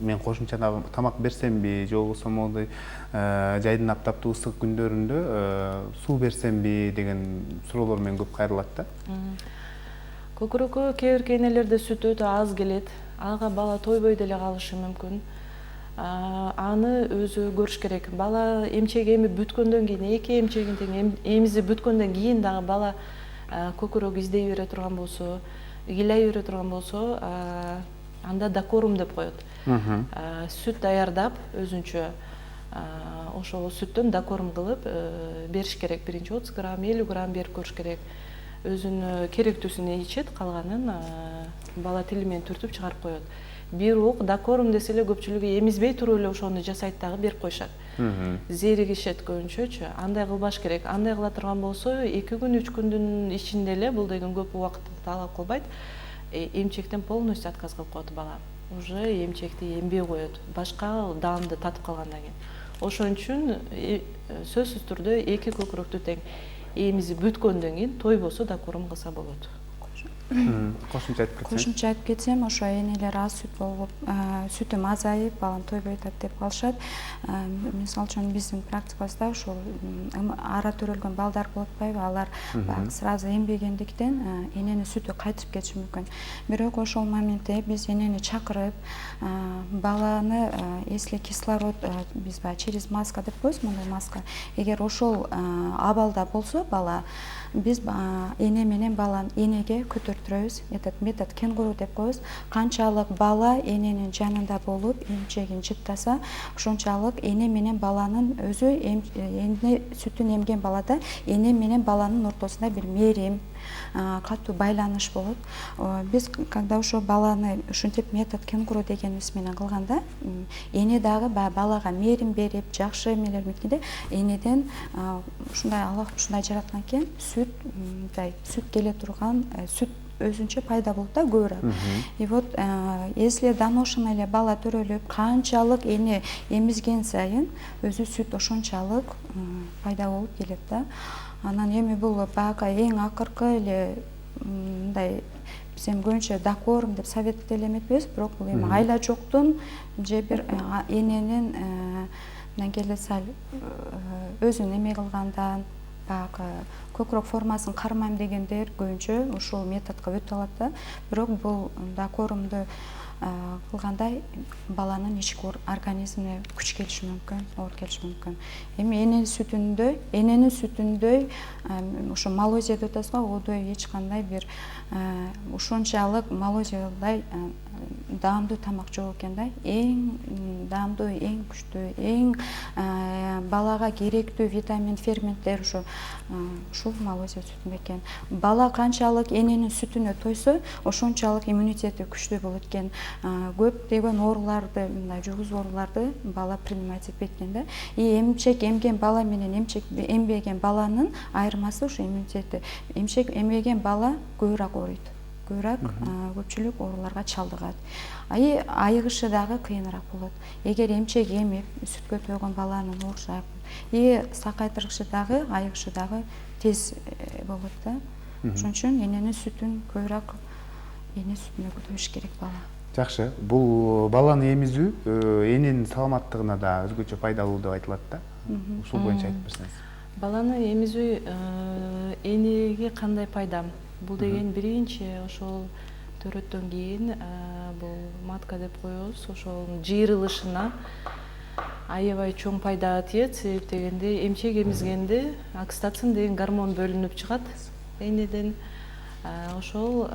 мен кошумча тамак берсемби, же болбосо моундай жайдын аптаптуу ысык күндөрүндө суу берсемби деген суроолор менен көп кайрылат да. Көкүрөккө кээ бир энелерде сүт өтө аз келет. Ага бала тойбой деле калышы мүмкүн. Аны өзү көрүш керек. Бала эмчек эмип бүткөндөн кийин, 2 эмчегин тең эмизип бүткөндөн кийин дагы бала көкүрөк издей бере турган болсо, кыйлай бере турган болсо, анда докорум деп коет. Сүт даярдап өзүнчө ошол сүттөн докорум кылып бериш керек. Биринчи 30 грамм, 50 грамм берип көрүш керек. Өзүнүн керектүүсүн ичет, калганын бала тили менен түртүп чыгарып коет. Бирок докорум десе эле көпчүлүгү эмизбей туруп эле ошону жасайт дагы берип коюшат. Зеригишет көбүнчөчү. Андай кылбаш керек. Андай кыла турган болсо 2 күн, 3 күндүн ичинде эле, бул деген көп убакытты талап кылбайт, эмчектен полностью отказ кылып коет бала. Уже эмчекти эмбей коет. Башка даамды татып калгандан кийин. Ошон үчүн сөзсүз түрдө 2 көкүрөктү тең эмизип бүткөндөн кийин тойбосо докорум кылса болот. Кошумча айтып кетсем, ошо энелер аз сүт болуп, сүтүм азайып, балам тойбой атат деп калышат. Мисалы үчүн биздин практикабызда ошол ара төрөлгөн балдар болуп атпайбы, алар сразу эмбегендиктен эненин сүтү кайтып кетиши мүмкүн. Бирок ошол моментте биз энени чакырып, баланы если кислород биз через маска деп коебуз, мондай маска. Эгер ошол абалда болсо бала, биз эне менен баланы энеге көтөртүрөбүз. Этот метод кенгуру деп коебуз. Канчалык бала эненин жанында болуп, эмчегин жыттаса, ошончалык эне менен баланын өзү эне сүтүн эмген балада эне менен баланын ортосунда бир мээрим, катуу байланыш болот. Биз когда ошо баланы ушинтип метод кенгуру дегенибиз менен кылганда эне дагы балага мээрим берип жакшы эмелер меткенде энеден ушундай Аллах ушундай жараткан экен, сүт келе турган сүт өзүнчө пайда болот да көбүрөөк. И вот если доношенный эле бала төрөлүп, канчалык эне эмизген сайын өзү сүт ошончалык пайда болуп келет да. Анан эми бул баягы эң акыркы эле мындай биз эми көбүнчө докорм деп совет деле эметпиз, бирок бул эми айла жоктун же бир эненин мындан келе сал өзүн эме кылгандан баягы көкүрөк формасын кармайм дегендер көбүнчө ушул методко өтүп алат да. Бирок бул докормду кылганда баланын ички организмине күч келиши мүмкүн, оор келиши мүмкүн. Эми эненин сүтүндөй ошо молозия деп атабыз го, одой эч кандай бир ушунчалык молозиядай даамдуу тамак жок экен да. Эң даамдуу, эң күчтүү, эң балага керектүү витамин, ферменттер ушул молозия сүтүндө экен. Бала канчалык эненин сүтүнө тойсо, ошончалык иммунитети күчтүү болот экен. Көптөгөн ооруларды, мындай жугуз ооруларды бала принимать этпейт экен да. И эмчек эмген бала менен эмчек эмбеген баланын айырмасы ушу иммунитети. Эмчек эмбеген бала көбүрөөк ооруйт. Көбүрөөк көпчүлүк ооруларга чалдыгат. Айыгышы дагы кыйыныраак болот. Эгер эмчек эмип сүткө тойгон баланын оорушу и сакайтыргышы дагы, айыгышы дагы тез болот да. Ошон үчүн эненин сүтүн көбүрөөк эне сүтүнө көтөрүш керек бала. Жакшы. Бул баланы эмизүү эненин саламаттыгына да өзгөчө пайдалуу деп айтылат да. Ушул боюнча айтып берсеңиз. Баланы эмизүү энеге кандай пайда? Бул деген биринчи ошол төрөттөн кийин бул матка деп коебуз, ошол жыйрылышына аябай чоң пайда тиет. Себеп дегенде эмчек эмизгенде окситоцин деген гормон бөлүнүп чыгат энеден. Ошол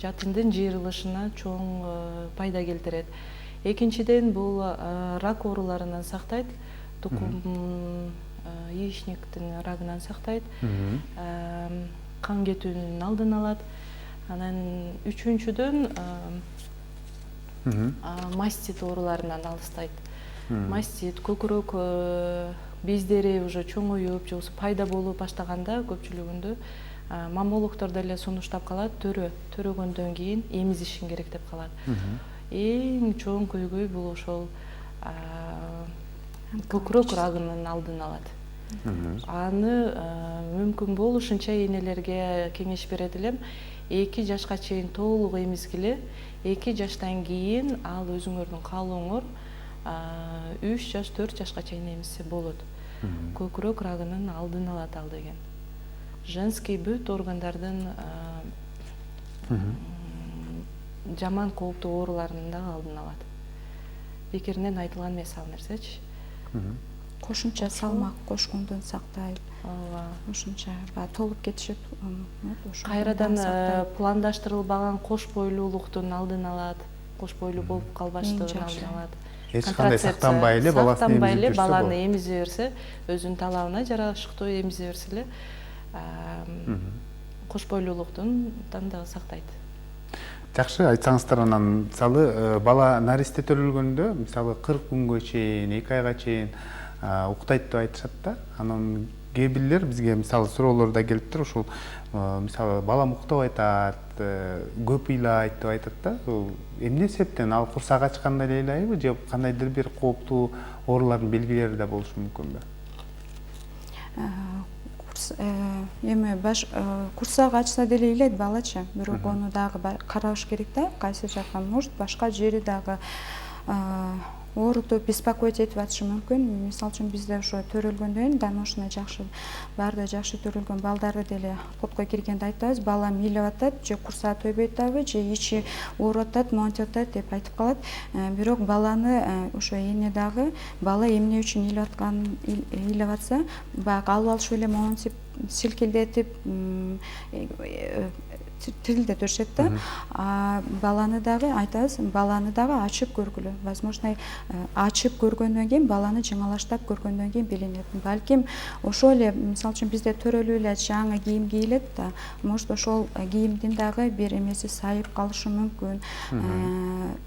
жатындын жыйрылышына чоң пайда келтирет. Экинчиден бул рак ооруларынан сактайт, тукум яичниктин рагынан сактайт, кан кетүүнүн алдын алат. Анан үчүнчүдөн мастит ооруларынан алыстайт. Мастит, көкүрөк бездери уже чоңоюп же пайда болуп баштаганда көпчүлүгүндө маммологдор деле сунуштап калат, төрөгөндөн кийин эмизишин керек деп калат. Эң чоң көйгөй бул ошол көкүрөк рагынын алдын алат. Аны мүмкүн болушунча энелерге кеңеш берет элем. 2 жашка чейин толук эмизгиле. 2 жаштан кийин ал өзүңөрдүн каалооңор 3 жаш, 4 жашка чейин эмизсе болот. Көкүрөк рагынын алдын алат ал деген. Женский бүт органдардын жаман кооптуу ооруларынын да алдын алат. Бекеринен айтылган эмес ал нерсечи. Кошумча салмак кошкондон сактайт. Ошонча толуп кетишет. Кайрадан пландаштырылбаган кош бойлуулуктун алдын алат. Кош бойлуу болуп калбаштыгын алдын алат. Эч кандай сактанбай эле баланы эмизе берсе, өзүнүн талабына жарашыктуу эмизе берсе эле кош бойлуулуктун дагы сактайт. Жакшы, айтсаңыздар, анан мисалы бала наристе төрөлгөндө, мисалы 40 күнгө чейин, 2 айга чейин уктайт деп айтышат да. Анан кээ бирлер бизге мисалы суроолор да келиптир, ушул мисалы балам уктап атат, көп ыйлайт деп айтат да. Эмне себептен ал курсак ачканда эле ыйлайбы же кандайдыр бир кооптуу оорулардын белгилери да болушу мүмкүнбү? Эми курсак ачса деле ыйлайт балачы, бирок ону дагы караш керек да, кайсы жактан может башка жери дагы оорутуп, беспокоить этип атышы мүмкүн. Мисалы үчүн бизде ошо төрөлгөндөн доношный жакшы, баарда жакшы төрөлгөн балдарды деле подко киргенде айтабыз, балам ыйлап атат, же курсагы тойбойт атабы, же ичи ооруп атат, монтип атат деп айтып калат. Бирок баланы ошо эне дагы бала эмне үчүн ыйлап атканын ыйлап атса, баягы алып алыш эле монтип силкилдетип тилде төшөт да. Баланы дагы айтабыз, баланы дагы ачып көргүлө. Возможно, ачып көргөндөн кийин баланы жыңалаштап көргөндөн кийин билинет. Балким ошол эле, мисалы үчүн бизде төрөлүү эле жаңы кийим кийилет да, может ошол кийимдин дагы бир эмеси сайып калышы мүмкүн.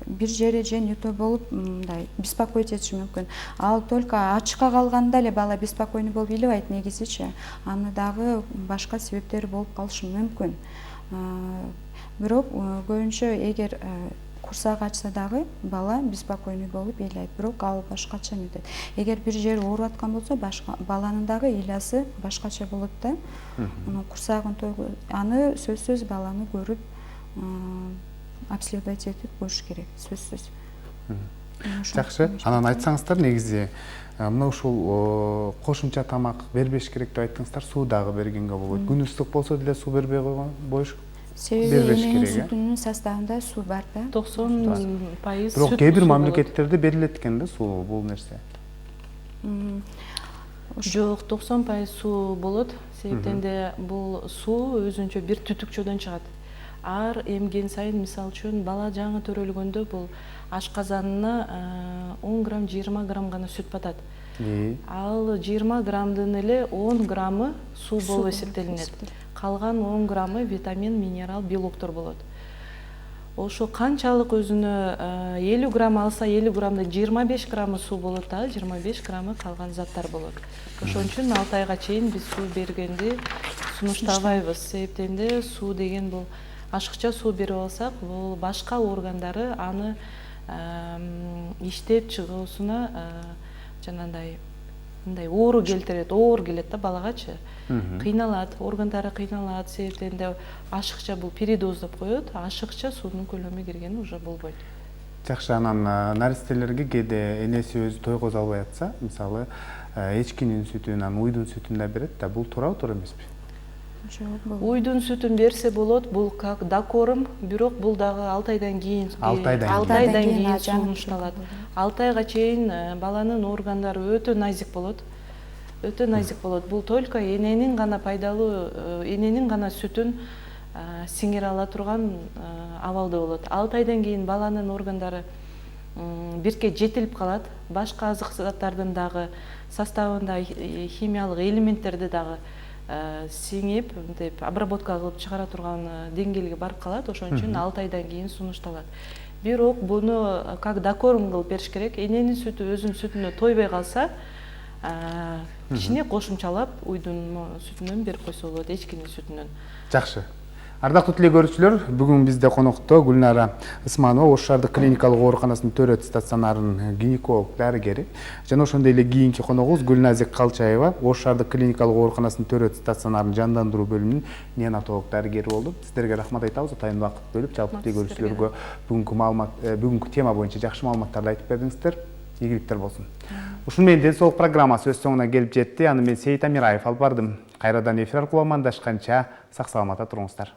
Бир жери же нюто болуп, мындай беспокоить этиши мүмкүн. Ал только ачыкка калганда эле бала беспокойный болуп илебайт негизичи. Аны дагы башка себептери болуп калышы мүмкүн. Бирок көбүнчө эгер курсак ачса дагы бала беспокойный болуп ыйлайт, бирок ал башкача нетет. Эгер бир жери ооруп аткан болсо, баланын дагы ыйласы башкача болот да. Курсагын аны сөзсүз баланы көрүп обследовать этип коюш керек, сөзсүз. Жакшы, анан айтсаңыздар, негизи мына ушул кошумча тамак бербеш керек деп айттыңыздар, суу дагы бергенге болот. Күн ысык болсо деле суу бербей койгон боюш. Себеби эненин сүтүнүн составында суу бар да. 90% сүт. Бирок кээ бир мамлекеттерде берилет экен да суу, бул нерсе. Жок, 90% суу болот. Себептен де бул суу өзүнчө бир түтүкчөдөн чыгат. Ар эмген сайын, мисалы үчүн бала жаңы төрөлгөндө бул ашказанына 10 грамм, 20 грамм гана сүт батат. Ал 20 граммдын эле 10 граммы суу болуп эсептелинет. Калган 10 граммы витамин, минерал, белоктор болот. Ошо канчалык өзүнө 50 грамм алса, 50 граммда 25 граммы суу болот да, 25 граммы калган заттар болот. Ошон үчүн 6 айга чейин биз суу бергенди сунуштабайбыз. Себептен де суу деген бул ашыкча суу берип алсак, бул башка органдары аны иштеп чыгуусуна жанагындай мындай оору келтирет, оор келет да балагачы. Кыйналат, органдары кыйналат, себептен де ашыкча бул передоз деп коет, ашыкча суунун көлөмү киргени уже болбойт. Жакшы, анан наристелерге кээде энеси өзү тойгозо албай атса, мисалы эчкинин сүтүн, анан уйдун сүтүн да берет да, бул туура эмеспи? Уйдун сүтүн берсе болот, бул как докорм, бирок бул дагы 6 айдан кийин 6 айдан кийин сунушталат. 6 айга чейин баланын органдары өтө назик болот. Өтө назик болот. Бул только эненин гана пайдалуу, эненин гана сүтүн сиңире ала турган абалда болот. 6 айдан кийин баланын органдары бирке жетилип калат. Башка азык заттардын дагы составында химиялык элементтерди дагы сиңип, обработка кылып чыгара турган деңгээлге барып калат. Ошон үчүн 6 айдан кийин сунушталат. Бирок буну как докорм кылып бериш керек. Эненин сүтү өзүнүн сүтүнө тойбой калса, кичине кошумчалап уйдун сүтүнөн берип койсо болот, эчкинин сүтүнөн. Жакшы. Ардактуу телекөрүүчүлөр, бүгүн бизде конокто Гүлнара Ысманова, Ош шаардык клиникалык ооруканасынын төрөт стационарынын гинеколог дарыгери. Жана ошондой эле кийинки коногубуз Гүлназик Калчаева, Ош шаардык клиникалык ооруканасынын төрөт стационарынын жандандыруу бөлүмүнүн неонатолог дарыгери болду. Сиздерге рахмат айтабыз, атайын убакыт бөлүп, жалпы телекөрүүчүлөргө бүгүнкү тема боюнча жакшы маалыматтарды айтып бердиңиздер. Ийгиликтер болсун. Ушун менен ден соолук программасы өз соңуна келип жетти. Аны мен Сейит Амираев алып бардым. Кайрадан эфир аркылуу амандашканча сак саламатта туруңуздар.